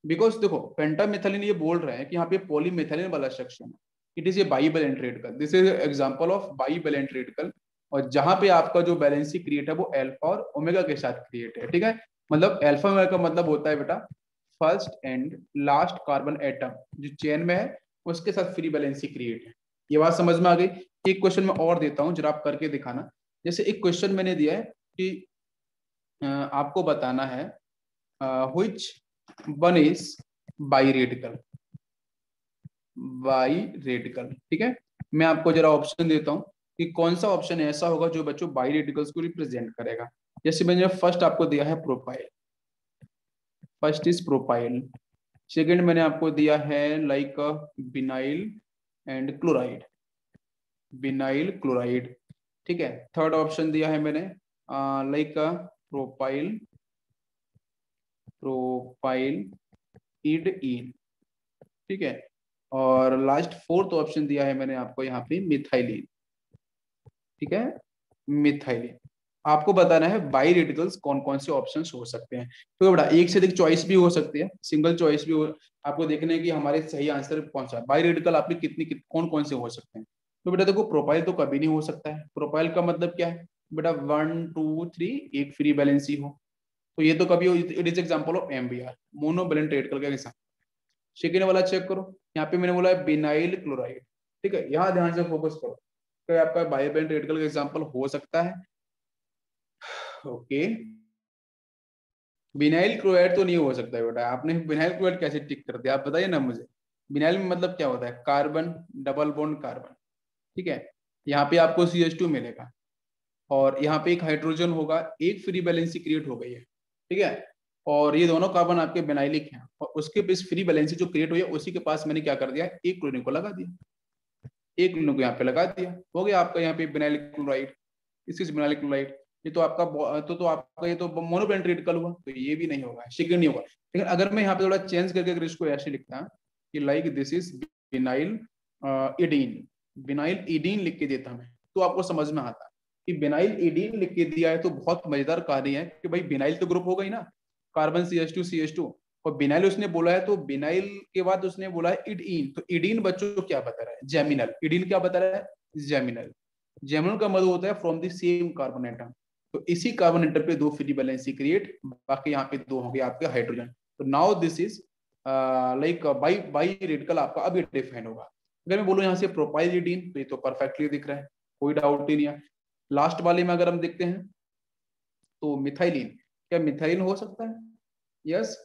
बिकॉज देखो पेंटामेथिलीन ये बोल रहे हैं कि यहाँ पे पॉलीमेथिलीन वाला सेक्शन है, it is a bivalent radical, this is example of bivalent radical. और जहां पे आपका जो वैलेंसी क्रिएट है वो अल्फा और ओमेगा के साथ क्रिएट है, ठीक है। मतलब अल्फा ओमेगा का मतलब होता है बेटा first and last carbon atom जो चेन में है उसके साथ फ्री वैलेंसी क्रिएट है। ये बात समझ में आ गई। एक क्वेश्चन मैं और देता हूं, जरा आप करके दिखाना। जैसे एक क्वेश्चन मैंने दिया है कि आपको बताना है which one is by radical, by radical, ठीक है। मैं आपको जरा ऑप्शन देता हूं कि कौन सा ऑप्शन ऐसा होगा जो बच्चों बाई रेडिकल्स को रिप्रेजेंट करेगा। जैसे मैंने फर्स्ट आपको दिया है propyl, first is propyl. Second मैंने आपको दिया है like vinyl and chloride, vinyl chloride, ठीक है। थर्ड ऑप्शन दिया है मैंने लाइक प्रोपाइल, प्रोपाइल इड इन, ठीक है। और लास्ट फोर्थ ऑप्शन दिया है मैंने आपको यहाँ पे मिथाइलिन, ठीक है, मिथाइलिन। आपको बताना है बाई रेडिकल्स कौन कौन से ऑप्शंस हो सकते हैं। तो बेटा एक से अधिक चॉइस भी हो सकती है, सिंगल चॉइस भी हो। आपको देखना है कि हमारे सही आंसर कौन सा बाई रेडिकल आपके कौन कौन से हो सकते हैं। तो बेटा देखो प्रोपाइल तो कभी नहीं हो सकता है, प्रोपाइल का मतलब क्या है बेटा 1 2 3 एक फ्री बैलेंसी हो, तो ये तो कभी it is example of MBR, monovalent radical का एग्जांपल। सेकेंड वाला चेक करो, यहाँ पे मैंने बोला है बिनाइल क्लोराइड, ठीक है, यहाँ ध्यान से फोकस करो, तो आपका बायोवेलेंट रेडिकल का एग्जांपल हो सकता है। ओके, बिनाइल क्लोराइड तो नहीं हो सकता है बेटा, आपने बिनाइल क्लोराइड कैसे टिक कर दिया आप बताइए ना मुझे। बिनाइल में मतलब क्या होता है, कार्बन, डबल बॉन्ड कार्बन, ठीक है। यहाँ पे आपको CH2 मिलेगा, और यहाँ पे एक हाइड्रोजन होगा, एक फ्री बैलेंसी क्रिएट हो गई है, ठीक है। और ये दोनों कार्बन आपके बेनाइलिक हैं, और उसके इस फ्री बैलेंसी जो क्रिएट हुई है उसी के पास मैंने क्या कर दिया, एक क्लोरीन को लगा दिया, एक क्लोरीन को यहाँ पे लगा दिया, हो गया आपका यहाँ पे बिनाइलिक क्लोराइड, इसकी बिनाइलिक क्लोराइड। ये तो आपका तो आपका ये तो मोनोवैलेंट रेडिकल हुआ, तो ये भी नहीं होगा, सेकंड नहीं होगा। लेकिन अगर मैं यहाँ पे थोड़ा चेंज करके अगर इसको ऐसे लिखता कि like this is vinylidene, vinylidene लिख के देता मैं, तो आपको समझ में आता कि बिनाइल इडीन लिख के दिया है तो बहुत मजेदार कार्य है कि भाई बिनाइल तो ग्रुप हो गई ना, कार्बन CH2 और बिनाइल उसने बोला है, तो बिनाइल के बाद उसने बोला है इडीन, तो इडीन बच्चों को क्या बता रहा है, जेमिनल, इडीन क्या बता रहा है जेमिनल। जेमिनल का मतलब होता है from the same carbon atom, तो इसी कार्बन एटम पे दो फ्री वैलेंसी क्रिएट, बाकी यहाँ पे दो होंगे आपके हाइड्रोजन। तो now this is like by by radical आपका अभी डिफाइन होगा। अगर मैं बोलूँ यहाँ से प्रोपाइल इडीन, तो ये तो परफेक्टली दिख रहा है, कोई डाउट ही नहीं है। लास्ट वाले में अगर हम देखते हैं तो मिथाइलिन, क्या मिथाइलिन हो सकता है, यस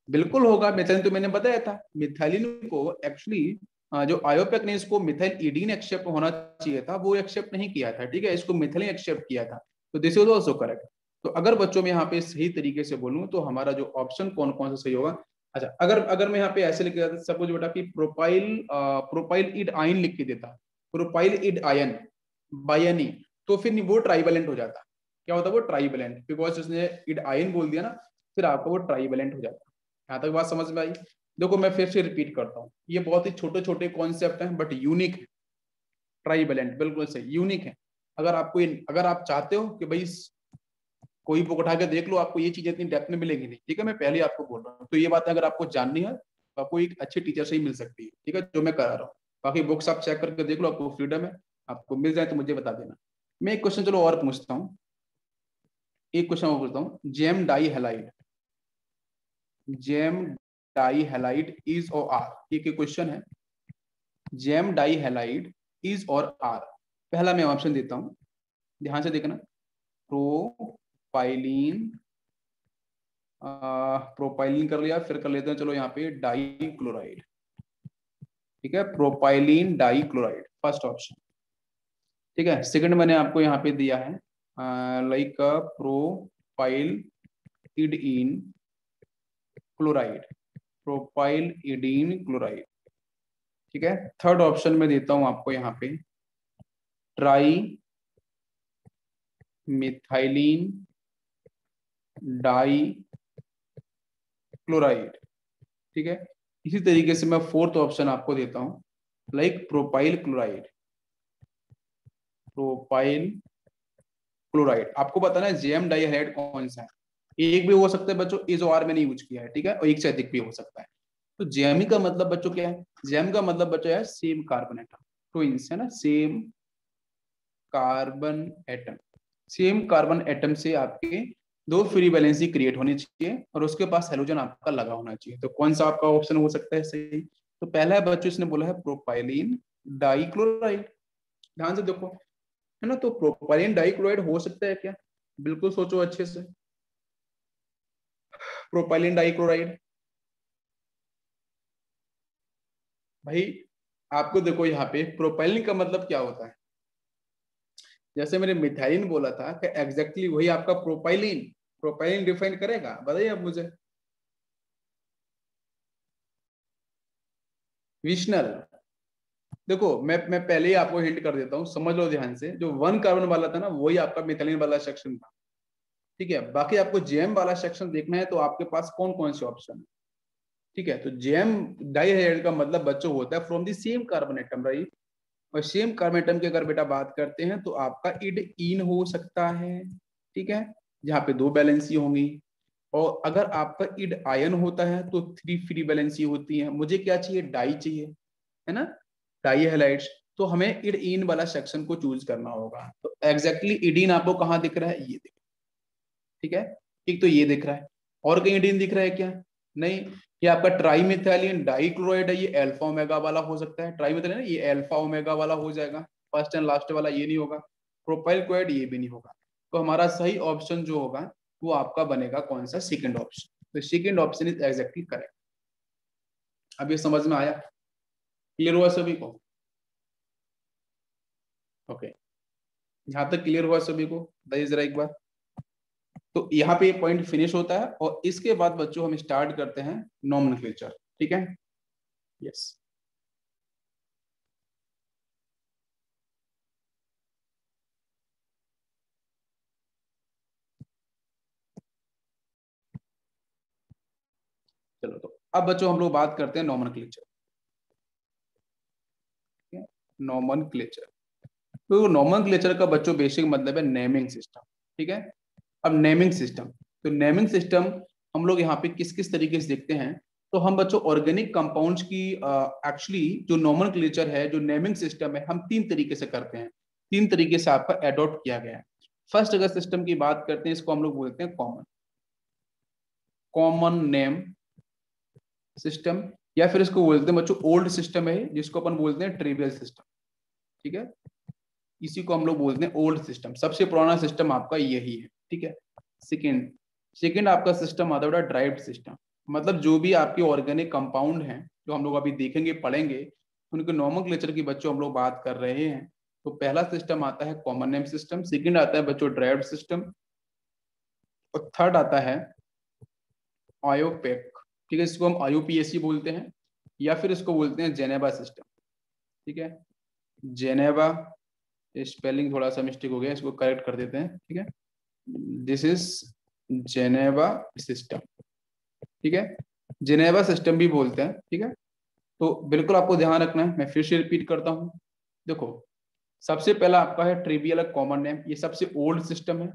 बिल्कुल होगा। मिथाइलिन तो मैंने बताया था, मिथाइलिन को एक्चुअली जो आयोपेक ने इसको मिथाइल इडीन एक्सेप्ट होना चाहिए था, वो एक्सेप्ट नहीं किया था, ठीक है, इसको मिथाइलिन एक्सेप्ट किया था, तो दिस इज आल्सो करेक्ट। तो अगर बच्चों में यहाँ पे सही तरीके से बोलूं तो हमारा जो ऑप्शन कौन कौन सा सही होगा। अच्छा, अगर अगर मैं यहाँ पे ऐसे लिख देता सपोज बेटा कि प्रोपाइल प्रोपाइल इड आयन लिख के देता, प्रोपाइल इड आयन बायनी, तो फिर वो ट्राइवेलेंट हो जाता, क्या होता वो ट्राइवेलेंट, बिकॉज उसने इड आयन बोल दिया ना, फिर आपका वो ट्राइवेलेंट हो जाता। यहाँ तक बात समझ में आई। देखो मैं फिर से रिपीट करता हूँ, ये बहुत ही छोटे छोटे कॉन्सेप्ट हैं बट यूनिक है। ट्राइवेलेंट बिल्कुल सही, यूनिक है। अगर आपको अगर आप चाहते हो कि भाई कोई बुक उठा के देख लो, आपको ये चीजें इतनी डेप्थ में मिलेगी नहीं, ठीक है, मैं पहले आपको बोल रहा हूँ, तो ये बात अगर आपको जाननी है तो आपको एक अच्छे टीचर से ही मिल सकती है, ठीक है, जो मैं करा रहा हूँ। बाकी बुक्स आप चेक करके देख लो, आपको फ्रीडम है, आपको मिल जाए तो मुझे बता देना। मैं एक क्वेश्चन चलो और पूछता हूँ, एक क्वेश्चन और पूछता हूँ, gem dihalide, gem dihalide is or are, ये क्वेश्चन है, gem dihalide is or are. पहला मैं ऑप्शन देता हूँ, ध्यान से देखना, प्रोपाइलिन, प्रोपाइलिन कर लिया, फिर कर लेते हैं चलो यहाँ पे डाई क्लोराइड, ठीक है, propylene dichloride first option, ठीक है। सेकंड मैंने आपको यहाँ पे दिया है like propylidene chloride, propylidene chloride, ठीक है। थर्ड ऑप्शन में देता हूं आपको यहाँ पे ट्राई मिथाइलिन डाई क्लोराइड। ठीक है। इसी तरीके से मैं फोर्थ ऑप्शन आपको देता हूं like propyl chloride. Propyl chloride आपको बताना है जेएम डाइहाइड कौन सा है। एक भी हो सकता है बच्चों, ए जो आर में नहीं यूज किया है, ठीक है, और एक से अधिक भी हो सकता है। तो जेएमई का मतलब बच्चों क्या है? जेएम का मतलब बच्चों है सेम कार्बन एटम, ट्विन्स है ना, same carbon atom. Same carbon atom से आपके दो फ्री वैलेंसी क्रिएट होनी चाहिए और उसके पास हैलोजन आपका लगा होना चाहिए। तो कौन सा आपका ऑप्शन हो सकता है सही? तो पहला है बच्चों, इसने बोला है प्रोपाइलिन डाइक्लोराइड। ध्यान से देखो, है ना, तो प्रोपाइलिन डाइक्लोराइड हो सकता है क्या? बिल्कुल सोचो अच्छे से। प्रोपाइलिन डाइक्लोराइड भाई, आपको देखो यहाँ पे प्रोपाइलिन का मतलब क्या होता है? जैसे मैंने मिथाइलिन बोला था कि एग्जैक्टली वही आपका प्रोपाइलिन। प्रोपाइलिन डिफाइन करेगा, बताइए आप मुझे। विशनल, देखो मैं पहले ही आपको हिंट कर देता हूँ, समझ लो ध्यान से। जो वन कार्बन वाला था ना, वही आपका मिथाइलिन वाला सेक्शन था। ठीक है, बाकी आपको जेएम वाला सेक्शन देखना है तो आपके पास कौन कौन से ऑप्शन है। ठीक है, तो जेएम डाइहाइड्राइड का मतलब बच्चों होता है from the same carbon atom, right. और सेम कार्बन एटम की अगर बेटा बात करते हैं तो आपका इड इन हो सकता है। ठीक है, जहाँ पे दो बैलेंसी होंगी। और अगर आपका इड आयन होता है तो थ्री फ्री बैलेंसी होती है। मुझे क्या चाहिए? डाई चाहिए, है ना, डाई हैलाइड्स। तो हमें इड इन वाला सेक्शन को चूज करना होगा। तो एग्जैक्टली इडीन आपको कहाँ दिख रहा है? ये दिख, ठीक है, एक तो ये दिख रहा है। और कहीं इडीन दिख रहा है क्या? नहीं। ये आपका ट्राईमिथाइलिन डाइक्लोराइड है, ये अल्फा ओमेगा वाला हो सकता है। ट्राईमिथाइलिन ये अल्फा ओमेगा वाला हो जाएगा, फर्स्ट एंड लास्ट वाला ये नहीं होगा। प्रोपाइल क्लोराइड ये भी नहीं होगा। तो हमारा सही ऑप्शन जो होगा वो आपका बनेगा कौन सा? Second option. तो second option is exactly correct. अब ये समझ में आया? क्लियर हुआ सभी को? ओके, यहाँ तक क्लियर हुआ सभी को? बताइए जरा एक बार। तो यहाँ पे ये पॉइंट फिनिश होता है और इसके बाद बच्चों हम स्टार्ट करते हैं नॉमेनक्लेचर। ठीक है, यस। चलो, तो अब बच्चों हम लोग बात करते हैं नॉमेनक्लेचर। नॉमेनक्लेचर, तो नॉमेनक्लेचर का बच्चों बेसिक मतलब है नेमिंग सिस्टम। ठीक है, अब नेमिंग सिस्टम, तो नेमिंग सिस्टम हम लोग यहाँ पे किस किस तरीके से देखते हैं। तो हम बच्चों ऑर्गेनिक कंपाउंड्स की एक्चुअली जो नॉमेनक्लेचर है, जो नेमिंग सिस्टम है, हम तीन तरीके से करते हैं। तीन तरीके से आपका एडॉप्ट किया गया है। फर्स्ट अगर सिस्टम की बात करते हैं, इसको हम लोग बोलते हैं कॉमन कॉमन नेम सिस्टम, या फिर इसको बोलते हैं बच्चों ओल्ड सिस्टम है, जिसको अपन बोलते हैं ट्रिवियल सिस्टम। ठीक है, इसी को हम लोग बोलते हैं ओल्ड सिस्टम। सबसे पुराना सिस्टम आपका यही है। ठीक है, सेकेंड सेकेंड आपका सिस्टम आता है ड्राइव्ड सिस्टम। मतलब जो भी आपके ऑर्गेनिक कंपाउंड हैं, जो हम लोग अभी देखेंगे पढ़ेंगे, उनके नॉमेनक्लेचर की बच्चों हम लोग बात कर रहे हैं। तो पहला सिस्टम आता है कॉमन नेम सिस्टम, सेकेंड आता है बच्चों ड्राइव्ड सिस्टम, और थर्ड आता है आयोपेक। ठीक है, इसको हम आईयूपीएसी बोलते हैं, या फिर इसको बोलते हैं जेनेवा सिस्टम। ठीक है, जेनेवा, स्पेलिंग थोड़ा सा मिस्टेक हो गया, इसको करेक्ट कर देते हैं। ठीक है, दिस इज जेनेवा सिस्टम। ठीक है, जेनेवा सिस्टम भी बोलते हैं। ठीक है, तो बिल्कुल आपको ध्यान रखना है, मैं फिर से रिपीट करता हूँ। देखो, सबसे पहला आपका है ट्रिवियल कॉमन नेम, ये सबसे ओल्ड सिस्टम है।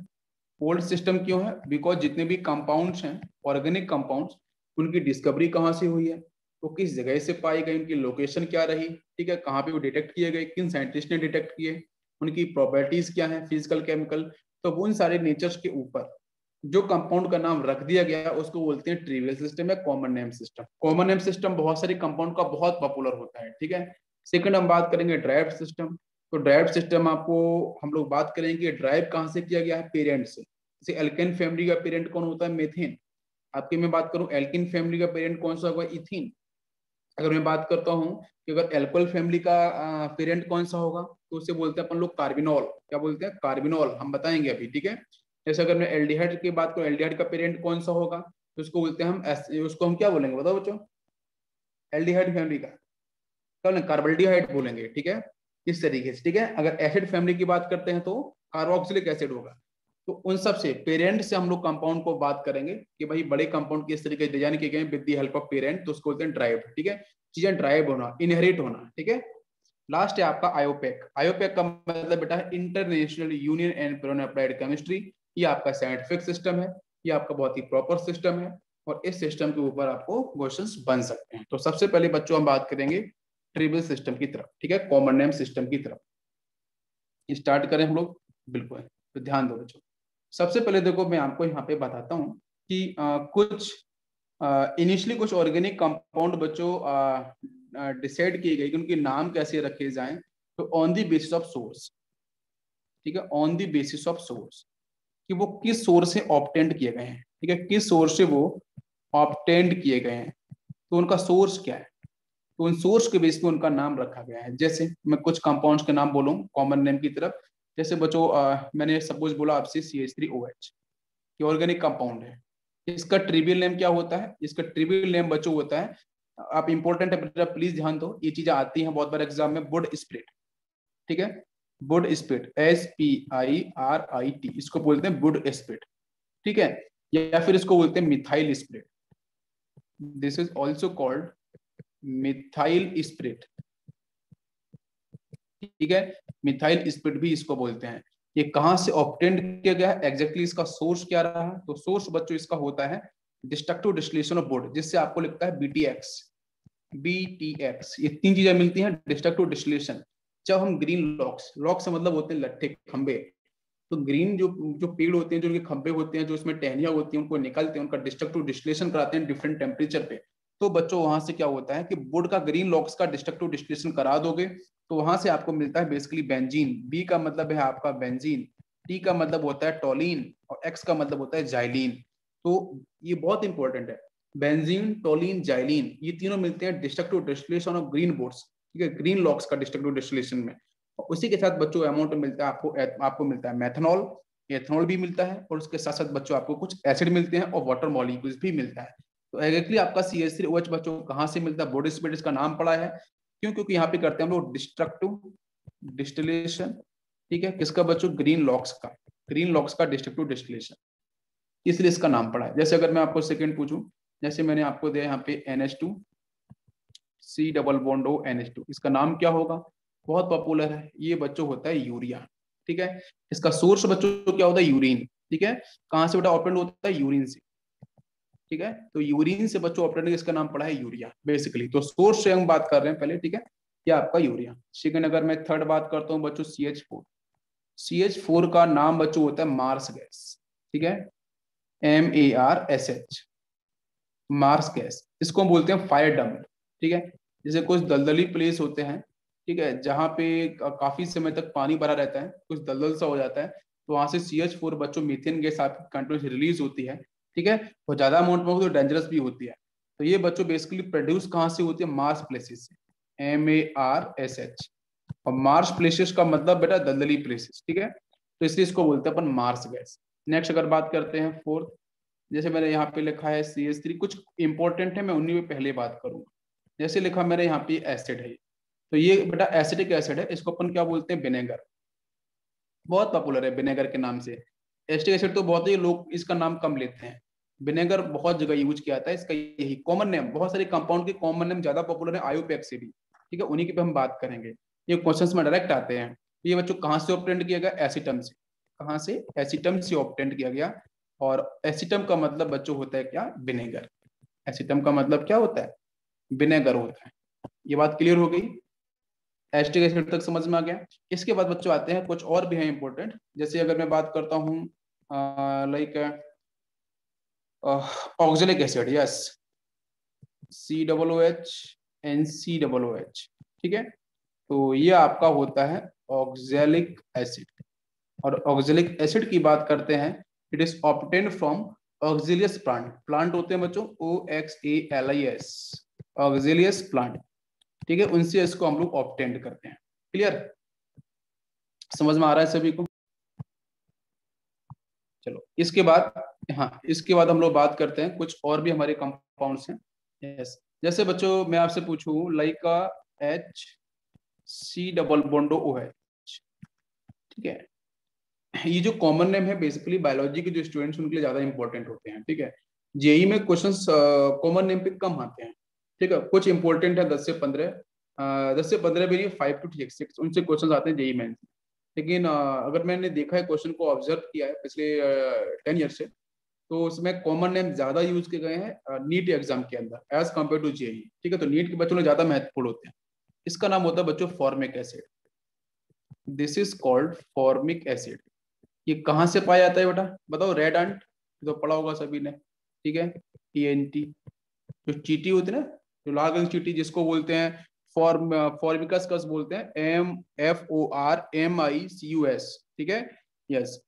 ओल्ड सिस्टम क्यों है? बिकॉज जितने भी कंपाउंड्स हैं, ऑर्गेनिक कंपाउंड्स, उनकी डिस्कवरी कहाँ से हुई है, वो किस जगह से पाई गई, उनकी लोकेशन क्या रही, ठीक है, कहाँ पे वो डिटेक्ट किए गए, किन साइंटिस्ट ने डिटेक्ट किए, उनकी प्रॉपर्टीज क्या है, फिजिकल केमिकल। तो उन सारे नेचर्स के ऊपर जो कंपाउंड का नाम रख दिया गया उसको बोलते हैं ट्रिवियल सिस्टम या common name system. Common name system बहुत सारे कंपाउंड का बहुत पॉपुलर होता है। ठीक है, सेकंड हम बात करेंगे ड्राइव्ड सिस्टम। तो ड्राइव्ड सिस्टम आपको हम लोग बात करेंगे ड्राइव कहाँ से किया गया है? पेरेंट से। जैसे एल्केन फैमिली का पेरेंट कौन होता है? मेथेन। आपकी मैं बात करूं एल्किन फैमिली का पेरेंट कौन सा होगा? इथीन। अगर मैं बात करता हूं कि अगर एल्कोहल फैमिली का पेरेंट कौन सा होगा, तो उसे बोलते हैं अपन लोग कार्बिनॉल। क्या बोलते हैं? कार्बिनॉल, हम बताएंगे अभी। ठीक है, जैसे अगर मैं एल्डिहाइड की बात करूं, एल्डिहाइड का पेरेंट कौन सा होगा, तो उसको बोलते हैं हम उसको हम क्या बोलेंगे बताओ बच्चों? एल्डिहाइड फैमिली का कार्बोल्डिहाइड बोलेंगे, ठीक है, इस तरीके से, ठीक है। अगर एसिड फैमिली की बात करते हैं तो कार्बोक्सिलिक एसिड होगा। तो उन सब से पेरेंट से हम लोग कंपाउंड को बात करेंगे कि भाई बड़े कंपाउंड किस तरीके से डिजाइन किए गए with the help of parent, तो उसको बोलते हैं ड्राइव्ड, ठीक है। चीजें ड्राइव होना, इनहेरिट होना, ठीक है। लास्ट है आपका आयोपेक। आयोपेक का मतलब बेटा है international union and पेरोन applied chemistry. ये आपका साइंटिफिक सिस्टम है, ये आपका बहुत ही प्रॉपर सिस्टम है, और इस सिस्टम के ऊपर आपको क्वेश्चंस बन सकते हैं। तो सबसे पहले बच्चों हम बात करेंगे ट्रिवियल सिस्टम की तरफ, ठीक है, कॉमन नेम सिस्टम की तरफ स्टार्ट करें हम लोग। बिल्कुल, तो ध्यान दो बच्चों। सबसे पहले देखो मैं आपको यहाँ पे बताता हूँ कि कुछ इनिशियली कुछ ऑर्गेनिक कंपाउंड बच्चों डिसाइड किए गए कि उनके नाम कैसे रखे जाएं, तो on the basis of source, ठीक है, on the basis of source, कि वो किस सोर्स से ऑब्टेंड किए गए हैं, ठीक है, किस सोर्स से वो ऑब्टेंड किए गए हैं, तो उनका सोर्स क्या है, तो उन सोर्स के बेस पे उनका नाम रखा गया है। जैसे मैं कुछ कंपाउंड्स के नाम बोलूँ कॉमन नेम की तरफ, जैसे बच्चों मैंने सपोज बोला आपसे CH3OH, ये ऑर्गेनिक कंपाउंड है। इसका ट्रिवियल नेम क्या होता है, इसका ट्रिवियल नेम बच्चों होता है, आप इंपॉर्टेंट है बेटा प्लीज ध्यान दो, ये चीजें आती हैं बहुत बार एग्जाम में, वुड स्प्लिट, ठीक है, वुड स्प्लिट, SPIRIT, इसको बोलते हैं वुड स्प्लिट, ठीक है, या फिर इसको बोलते हैं methyl split, this is also called methyl split, ठीक है, मिथाइल स्प्लिट भी इसको बोलते हैं। ये कहां से ऑब्टेंड किया गया है, एग्जैक्टली इसका सोर्स क्या रहा, तो सोर्स बच्चों इसका होता है डिस्ट्रक्टिव डिस्टिलेशन ऑफ वुड, जिससे आपको लगता है BTX, ये तीन चीजें मिलती हैं डिस्ट्रक्टिव डिस्टिलेशन। जब हम ग्रीन लॉक्स, लॉक से मतलब होते हैं लट्ठे, खंबे, तो ग्रीन जो जो पेड़ होते हैं, जो उनके खंबे होते हैं, जो उसमें टहनियां होती हैं, उनको निकलते हैं, उनका डिस्ट्रक्टिव डिस्टिलेशन कराते हैं डिफरेंट टेम्परेचर पे। तो बच्चों वहां से क्या होता है कि वुड का ग्रीन लॉक्स का डिस्ट्रक्टिव डिस्टिलेशन करा दोगे, तो वहां से आपको मिलता है बेसिकली बेंजीन। बी का मतलब है आपका बेंजीन, टी का मतलब होता है टोलिन, और एक्स का मतलब होता है जाइलिन। तो ये बहुत इंपॉर्टेंट है, बेंजीन, टोलिन, जाइलिन, ये तीनों मिलते हैं destructive distillation of green boards, ठीक है, ग्रीन लॉक्स का डिस्ट्रक्टिव डिस्टिलेशन में। और उसी के साथ बच्चों अमाउंट मिलता है आपको मिलता है मेथनॉल, एथनॉल भी मिलता है, और उसके साथ साथ बच्चों आपको कुछ एसिड मिलते हैं और वाटर मॉलिक्यूल्स भी मिलता है। तो एग्जैक्टली आपका CH3OH बच्चों कहाँ से मिलता है, बॉडी स्प्लिट इसका नाम पड़ा है, क्यों, क्योंकि यहाँ पे करते हैं हम लोग डिस्ट्रक्टिव डिस्टिलेशन, ठीक है, किसका बच्चों, ग्रीन लॉक्स का, ग्रीन लॉक्स का डिस्ट्रक्टिव डिस्टिलेशन, इसलिए इसका नाम पड़ा है। जैसे अगर मैं आपको सेकंड पूछूं, जैसे मैंने आपको दिया यहाँ पे NH2 C double bond O NH2, इसका नाम क्या होगा, बहुत पॉपुलर है, ये बच्चों होता है यूरिया, ठीक है। इसका सोर्स बच्चों क्या होता है, यूरिन, ठीक है, कहां से बेटा ऑपरेंड होता है, यूरिन से, ठीक है, तो यूरिन से बच्चों ऑपरेंड, इसका नाम पड़ा है यूरिया बेसिकली। तो सोर्स से हम बात कर रहे हैं पहले, ठीक है, ये आपका यूरिया। सेकंड अगर मैं थर्ड बात करता हूँ बच्चों CH4 का नाम बच्चों होता है मार्स गैस, ठीक है, MARSH, मार्स गैस, इसको हम बोलते हैं फायर डंप, ठीक है। जैसे कुछ दलदली प्लेस होते हैं, ठीक है, जहाँ पे काफी समय तक पानी भरा रहता है, कुछ दलदल सा हो जाता है, तो वहां से CH4 बच्चों मीथेन गैस आपकी कंटिन्यूस रिलीज होती है, ठीक है, और ज्यादा अमाउंट में हो तो डेंजरस भी होती है। तो ये बच्चों बेसिकली प्रोड्यूस कहाँ से होती है, मार्स प्लेसेस से, MARSH, और मार्स प्लेसेस का मतलब बेटा दलदली प्लेसेस, ठीक है, तो इसलिए इसको बोलते हैं अपन मार्स गैस। नेक्स्ट अगर बात करते हैं फोर्थ, जैसे मैंने यहाँ पे लिखा है CH3, कुछ इंपॉर्टेंट है, मैं उन्हीं में पहले बात करूंगा। जैसे लिखा मेरे यहाँ पे एसिड है, तो ये बेटा एसिडिक एसिड है, इसको अपन क्या बोलते हैं, विनेगर, बहुत पॉपुलर है विनेगर के नाम से। एसिटिक एसिड तो बहुत ही लोग इसका नाम कम लेते हैं, विनेगर बहुत जगह यूज किया जाता है इसका, यही कॉमन नेम, बहुत सारे कंपाउंड के कॉमन नेम ज्यादा पॉपुलर है आयोपेक से भी, ठीक है, उन्हीं के पे हम बात करेंगे। ये क्वेश्चंस में डायरेक्ट आते हैं। ये बच्चों कहाँ से ऑब्टेंड किया गया, एसिटम से, कहाँ से, एसिटम से ऑब्टेंड किया गया। और एसिटम का मतलब बच्चों होता है क्या, विनेगर, एसिटम का मतलब क्या होता है, विनेगर होता है। ये बात क्लियर हो गई, एसिटिक एसिड तक समझ में आ गया। इसके बाद बच्चों आते हैं कुछ और भी है इंपॉर्टेंट, जैसे अगर मैं बात करता हूँ like oxalic acid, yes, COOH, ठीक है, तो ये आपका होता है ऑक्जेलिक एसिड। और ऑक्जेलिक एसिड की बात करते हैं, it is obtained from oxalis plant, plant होते हैं बच्चों OXALIS, ऑक्सिलियस प्लांट, ठीक है, उनसे इसको हम लोग ऑब्टेंड करते हैं। क्लियर, समझ में आ रहा है सभी को। चलो इसके बाद, हाँ इसके बाद हम लोग बात करते हैं कुछ और भी हमारे कंपाउंड्स हैं। यस, जैसे बच्चों मैं आपसे पूछूं like H C double bond OH। ठीक है, ये जो कॉमन नेम है बेसिकली बायोलॉजी के जो स्टूडेंट्स उनके लिए ज्यादा इंपॉर्टेंट होते हैं। ठीक है, जेई में क्वेश्चंस कॉमन नेम पे कम आते हैं। ठीक है, कुछ इंपॉर्टेंट है 10 से 15, 10 से 15 भी नहीं, 5 to 6 उनसे क्वेश्चन आते हैं जेई मेंस। लेकिन अगर मैंने देखा है, क्वेश्चन को ऑब्जर्व किया है पिछले 10 ईयर से, तो उसमें कॉमन नेम ज्यादा यूज किए गए हैं नीट एग्जाम के अंदर एज कम्पेयर टू जेई। ठीक है, तो नीट के बच्चों में ज्यादा महत्वपूर्ण होते हैं। इसका नाम होता है बच्चों formic acid. This is called formic acid. ये कहाँ से पाया जाता है बेटा, बताओ? रेड एंट तो पढ़ा होगा सभी ने। ठीक है, TNT जो चीटी होती है ना, जो लाल रंग चीटी जिसको बोलते हैं फॉर्मिकस कस बोलते हैं, MFORMICUS। ठीक है, यस।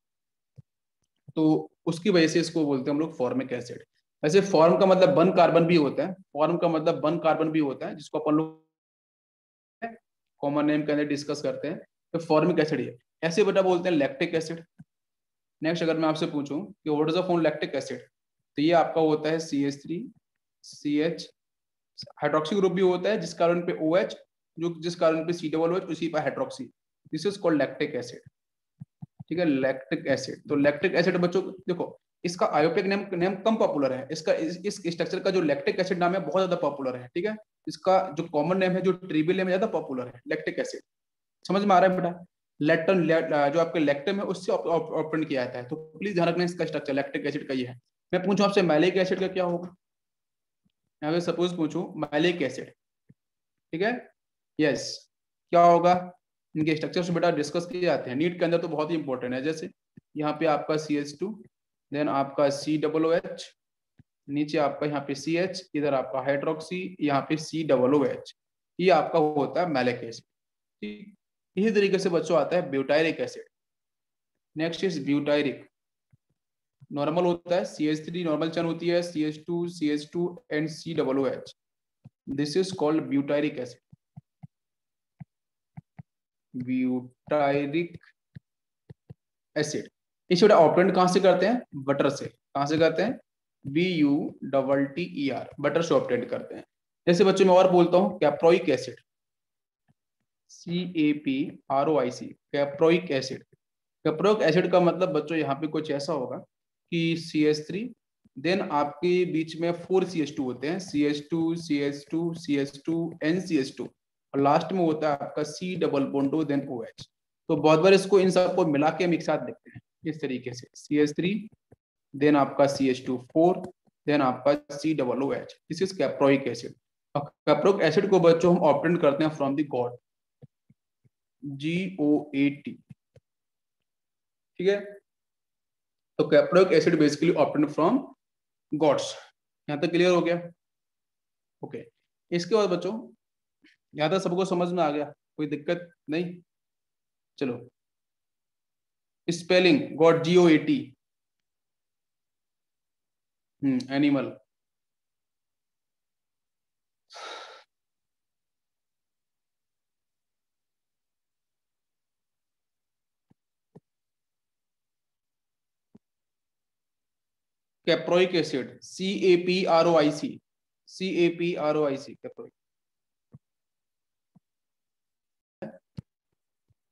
तो उसकी वजह से इसको बोलते हैं हम लोग फॉर्मिक एसिड। वैसे फॉर्म का मतलब वन कार्बन भी होता है, फॉर्म का मतलब वन कार्बन भी होता है, जिसको अपन लोग कॉमन नेम के अंदर डिस्कस करते हैं। तो फॉर्मिक एसिड है। ऐसे बेटा बोलते हैं लैक्टिक एसिड। नेक्स्ट अगर मैं आपसे पूछूं कि what is the form lactic acid, तो ये आपका होता है CH3CH, हाइड्रोक्सी ग्रुप भी होता है जिस कारण पे OH, जो जिस कारण पे C OH, उसी पर hydroxy. This is called lactic acid. ठीक है, लैक्टिक एसिड। तो लैक्टिक एसिड बच्चों देखो, इसका आयोपिक नेम नेम कम पॉपुलर है। इसका इस स्ट्रक्चर का जो लैक्टिक एसिड नाम है बहुत ज्यादा पॉपुलर है। ठीक है, इसका जो कॉमन नेम है, जो ट्रिवियल नेम है, ज्यादा पॉपुलर है लैक्टिक एसिड। समझ में आ रहा है बेटा? लेक्टन जो आपके लेक्टम है उससे ऑपरेंट किया जाता है। तो प्लीज ध्यान रखना, इसका स्ट्रक्चर लैक्टिक एसिड का ये है। मैं पूछूं आपसे मैलिक एसिड का क्या होगा, यहाँ पे सपोज पूछूं मैलिक एसिड। ठीक है, यस, क्या होगा? इनके स्ट्रक्चर्स बेटा डिस्कस किए जाते हैं नीट के अंदर, तो बहुत ही इंपॉर्टेंट है। जैसे यहाँ पे आपका CH2, देन आपका COOH, नीचे आपका यहाँ पे CH, इधर आपका हाइड्रोक्सी, यहाँ पे COOH। ये आपका होता है मैलिक एसिड। ठीक, इसी तरीके से बच्चों आता है butyric acid. Next is butyric. Normal होता है CH3 नॉर्मल चेन होती है, CH2 and COOH। This is called butyric acid. Butyric acid. इस ऑपरेंट कहां से करते हैं? बटर से। कहां से करते हैं? BUTTER, बटर से ऑपरेंट करते हैं। जैसे बच्चों मैं और बोलता हूं caproic acid, CAPROIC, caproic acid. Caproic acid का मतलब बच्चों यहाँ पे कुछ ऐसा होगा कि CH3, देन आपके बीच में 4 CH2 होते हैं, CH2 NCH2, और लास्ट में होता है आपका C double bond then OH। तो बहुत बार इसको इन सबको मिला के एक साथ लिखते हैं इस तरीके से, CH3 देन आपका CH2 4, देन आपका COOH। This is caproic acid. और कैप्रोइक एसिड को बच्चों हम ऑब्टेन करते हैं फ्रॉम द गॉड, GOAT। ठीक है, तो caproic acid basically obtain from goats. यहां तक क्लियर हो गया? ओके, इसके बाद बच्चों यहां तक सबको समझ में आ गया, कोई दिक्कत नहीं? चलो, spelling God GOAT, animal. Caproic acid CAPROIC caproic.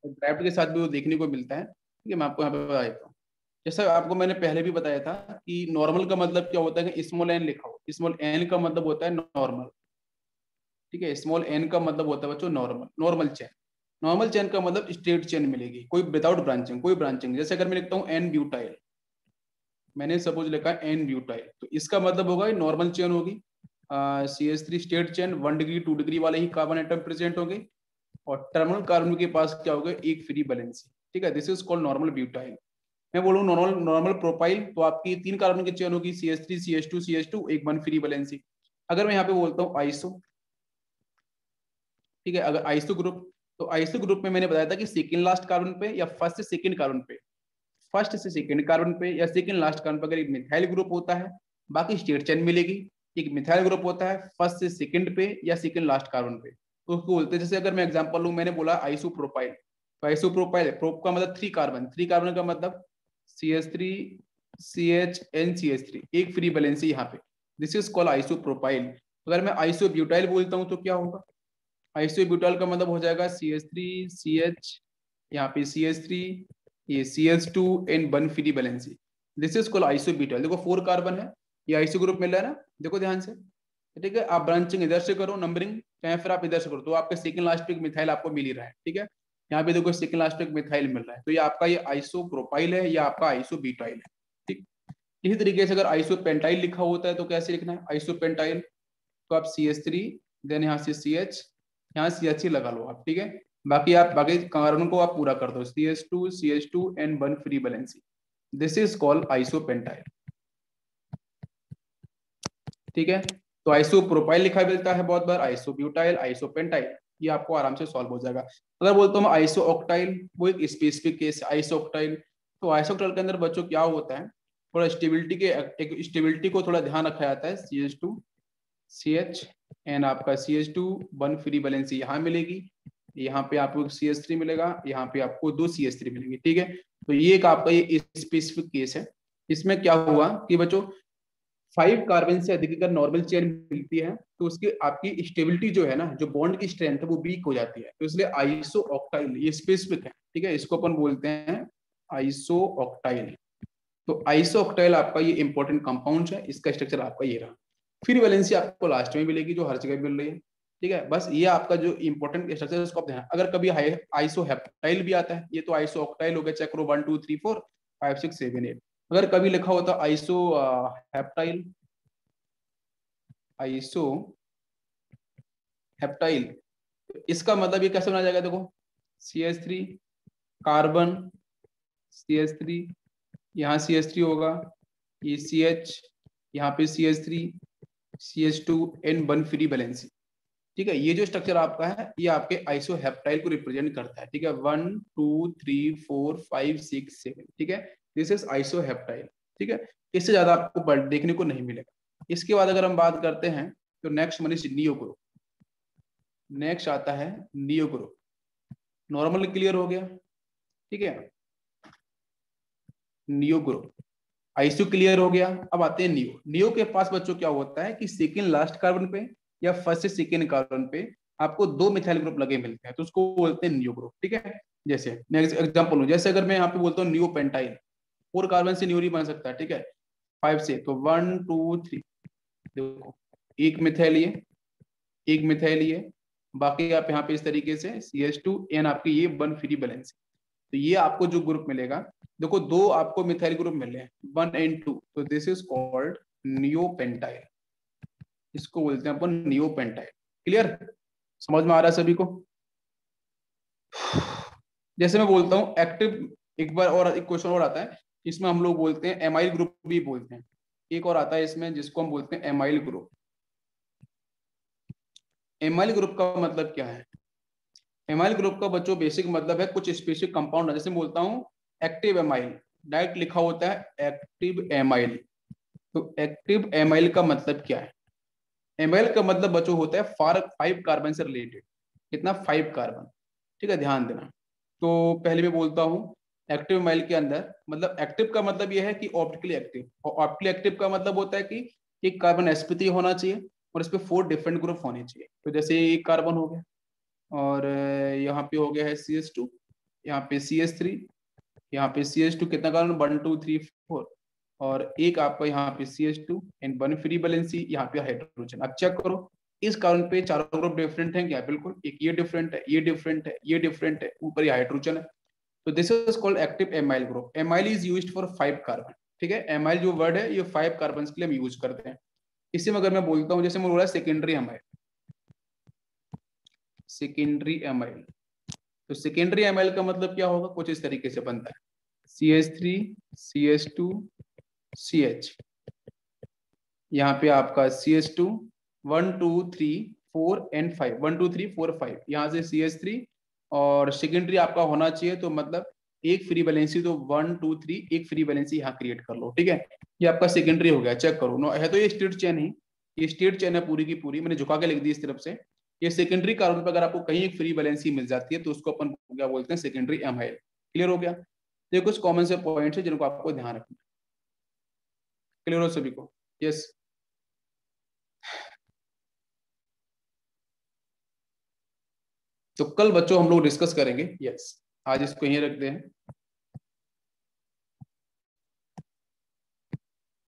Draft के साथ भी वो देखने को मिलता है। ठीक है, मैं आपको यहाँ पे बता देता हूँ। जैसा आपको मैंने पहले भी बताया था कि नॉर्मल का मतलब क्या होता है कि स्मॉल एन लिखा हो, स्मॉल एन का मतलब होता है नॉर्मल। ठीक है, स्मॉल एन का मतलब होता है बच्चों normal, normal chain. Normal chain का मतलब स्ट्रेट चेन मिलेगी, कोई विदाउट ब्रांचिंग, कोई ब्रांचिंग। जैसे अगर मैं लिखता हूँ N ब्यूटाइल, मैंने सपोज लिखा है N ब्यूटाइल, तो इसका मतलब होगा नॉर्मल चेन होगी। CH3 state chain 1 degree 2 degree वाले ही कार्बन एटम प्रेजेंट होंगे, और टर्मिनल कार्बन के पास क्या होगा? एक फ्री बैलेंसी। ठीक है, this is called normal butyl. मैं बोलूँ नॉर्मल नॉर्मल प्रोपाइल, तो आपकी 3 कार्बन की चेन होगी, CH3 CH2 एक 1 फ्री बैलेंसी। अगर मैं यहाँ पे बोलता हूँ आइसो, ठीक है, अगर आइसो ग्रुप, तो आइसो ग्रुप में मैंने बताया था कि सेकंड लास्ट कार्बन पे या फर्स्ट से सेकंड कार्बन पे, फर्स्ट से सेकंड कार्बन पे या सेकंड लास्ट कार्बन पे अगर एक मिथाइल ग्रुप होता है, बाकी स्टेट चेन मिलेगी। एक मिथाइल ग्रुप होता है फर्स्ट से सेकंड पे या सेकंड लास्ट कार्बन पे, तो उसको बोलते हैं। जैसे अगर मैं एग्जांपल लूं, मैंने बोला आइसोप्रोपाइल, तो आइसोप्रोपाइल प्रोप का मतलब 3 कार्बन, 3 कार्बन का मतलब CH3 CH NCH3, एक फ्री बैलेंसी यहाँ पे। This is called isopropyl. अगर मैं आइसोब्यूटाइल बोलता हूँ तो क्या होगा? आइसोब्यूटाइल का मतलब हो जाएगा CH3 CH, यहाँ पे CH3, ये CH2 and one free valency. This is called isobutyl. देखो 4 कार्बन है, ये आइसो ग्रुप मिल रहा है ना, देखो ध्यान से, ठीक है। आप ब्रांचिंग इधर से करो नंबरिंग, चाहे फिर आप इधर से करो, तो आपके सेकंड लास्ट पे एक मिथाइल आपको मिल ही रहा है, ठीक है। यहाँ पे देखो सेकंड लास्ट पे एक मिथाइल मिल रहा है, तो ये आपका ये आइसोप्रोपाइल है, या आपका आइसोब्यूटाइल है, ठीक। इसी तरीके से अगर आइसोपेंटाइल लिखा होता है तो कैसे लिखना है आइसोपेंटाइल, तो आप CH3, देन यहाँ से CH, यहाँ CH लगा लो आप, ठीक है। बाकी आप बाकी कार्बन को आप पूरा कर दो, CH2 and one free valency. This is called isopentyl, ठीक है। तो आइसोप्रोपाइल लिखा मिलता है बहुत बार, आइसोब्यूटाइल, आइसोपेंटाइल, ये आपको आराम से सॉल्व हो जाएगा। अगर बोलता हूँ आइसो ऑक्टाइल, वो एक स्पेसिफिक केस है आइसो ऑक्टाइल। तो आइसो ऑक्टाइल के अंदर बच्चों क्या होता है, थोड़ा स्टेबिलिटी के, एक स्टेबिलिटी को थोड़ा ध्यान रखा जाता है। CH2 CH एंड आपका CH2 वन फ्री वैलेंसी यहाँ मिलेगी, यहाँ पे आपको CH3 मिलेगा, यहाँ पे आपको 2 CH3 मिलेंगे, ठीक है। तो ये एक आपका ये स्पेसिफिक केस है। इसमें क्या हुआ कि बच्चों 5 कार्बन से अधिक अगर नॉर्मल चेन मिलती है तो उसकी आपकी स्टेबिलिटी जो है ना, जो बॉन्ड की स्ट्रेंथ है वो वीक हो जाती है, तो इसलिए आइसो ऑक्टाइल ये स्पेसिफिक है, ठीक है। इसको अपन बोलते हैं आइसो ऑक्टाइल। तो आइसो ऑक्टाइल आपका ये इंपॉर्टेंट कंपाउंड है, इसका स्ट्रक्चर आपका ये रहा। फिर वैलेंसी आपको लास्ट में मिलेगी जो हर जगह मिल रही है, ठीक है। बस ये आपका जो इंपॉर्टेंट स्ट्रक्चर है उसको आप ध्यान, अगर कभी आइसो हेप्टाइल भी आता है, ये तो आइसो ऑक्टाइल हो गया, चेक करो 1 2 3 4 5 6 7 8। अगर कभी लिखा होता आइसो हेप्टाइल, आइसो हेप्टाइल, इसका मतलब ये कैसे बना जाएगा, देखो CH3 कार्बन, CH3, यहाँ CH3 होगा, ये CH, यहाँ पे CH3 CH2 and one free valency, ठीक है। ये जो स्ट्रक्चर आपका है ये आपके आइसो हेप्टाइल को रिप्रेजेंट करता है, ठीक है। 1 2 3 4 5 6 7, ठीक है। दिस इज आइसो हेप्टाइल, ठीक है। इससे ज्यादा आपको देखने को नहीं मिलेगा। इसके बाद अगर हम बात करते हैं तो next one is neo group. Next आता है नियो ग्रुप। नॉर्मल क्लियर हो गया, ठीक है। नियो ग्रुप, आइसो क्लियर हो गया। अब आते हैं नियो। नियो के पास बच्चों क्या होता है कि सेकेंड लास्ट कार्बन पे या फर्स्ट से सेकेंड कार्बन पे आपको 2 मिथाइल ग्रुप लगे मिलते हैं, तो उसको बोलते हैं नियो ग्रुप, ठीक है। जैसे नेक्स्ट एग्जांपल हूं, जैसे अगर मैं यहाँ पे बोलता हूँ नियो पेंटाइल, 4 कार्बन से नियो नहीं बन सकता, ठीक है। 5 से, तो 1 2 3, देखो एक मिथाइल ये, एक मिथाइल ये, बाकी आप यहाँ पे इस तरीके से CH2 एन आपकी ये वन फ्री बैलेंस। तो ये आपको जो ग्रुप मिलेगा, देखो 2 आपको मिथाइल ग्रुप मिले हैं 1 एंड 2, तो दिस इज कॉल्ड नियोपेंटाइल। इसको बोलते हैं अपन नियोपेंटाइल। क्लियर, समझ में आ रहा है सभी को। जैसे मैं बोलता हूँ एक्टिव, एक बार और एक क्वेश्चन और आता है, इसमें हम लोग बोलते हैं एमाइल ग्रुप भी बोलते हैं। एक और आता है इसमें जिसको हम बोलते हैं एमाइल ग्रुप। एमाइल ग्रुप का मतलब क्या है? एमाइल ग्रुप का बच्चों बेसिक मतलब है कुछ स्पेसिफिक कंपाउंड, जैसे बोलता हूँ एक्टिव एमाइल, डायरेक्ट लिखा होता है एक्टिव एमाइल। तो एक्टिव एमाइल का मतलब क्या है? एमाइल का मतलब बच्चों होता है 5 कार्बन से रिलेटेड। कितना? 5 कार्बन, ठीक है, ध्यान देना। तो पहले मैं बोलता हूँ एक्टिव एमाइल के अंदर, मतलब एक्टिव का मतलब यह है कि ऑप्टिकली एक्टिव, और ऑप्टिकली एक्टिव का मतलब होता है कि एक कार्बन sp3 होना चाहिए और इस पे 4 डिफरेंट ग्रुप होने चाहिए। तो जैसे एक कार्बन हो गया, और यहाँ पे हो गया है CH2, यहाँ पे CH3, यहाँ पे CH2, कितना कार्बन? 1 2 3 4, और एक आपका यहाँ पे CH2 and one free valency, यहाँ पे हाइड्रोजन। अब चेक करो इस कार्बन पे चारों ग्रुप डिफरेंट है क्या? बिल्कुल, एक ये डिफरेंट है, ये डिफरेंट है, ये डिफरेंट है, ऊपर ये हाइड्रोजन है। तो this is called active amyl group. Amyl is used for 5 carbon, ठीक है। एमाइल जो वर्ड है ये 5 कार्बन के लिए हम यूज करते हैं। इसी में अगर मैं बोलता हूँ, जैसे मैं बोल रहा है सेकेंडरी एमाइल, सेकेंडरी एमाइल, तो सेकेंडरी एमाइल का मतलब क्या होगा? कुछ इस तरीके से बनता है CH3 CH2 CH, यहाँ पे आपका CH2 1 2 3 4 एंड 5, 1 2 3 4 5, यहाँ से CH3, और सेकेंडरी आपका होना चाहिए, तो मतलब एक फ्री वैलेंसी, तो 1 2 3 एक फ्री वैलेंसी यहाँ क्रिएट कर लो, ठीक है। ये आपका सेकेंडरी हो गया, चेक करो नो है, तो ये स्ट्रेट चेन ही, ये स्ट्रेट चेन है पूरी की पूरी, मैंने झुका के लिख दी इस तरफ से। ये सेकेंडरी कार्बन पर अगर आपको कहीं एक फ्री वैलेंसी मिल जाती है तो उसको अपन क्या बोलते हैं? Secondary amyl. क्लियर हो गया? ये कुछ कॉमन से पॉइंट्स है जिनको आपको ध्यान रखना। क्लियर हो सभी को? यस। तो कल बच्चों हम लोग डिस्कस करेंगे। यस, आज इसको यहीं रखते हैं।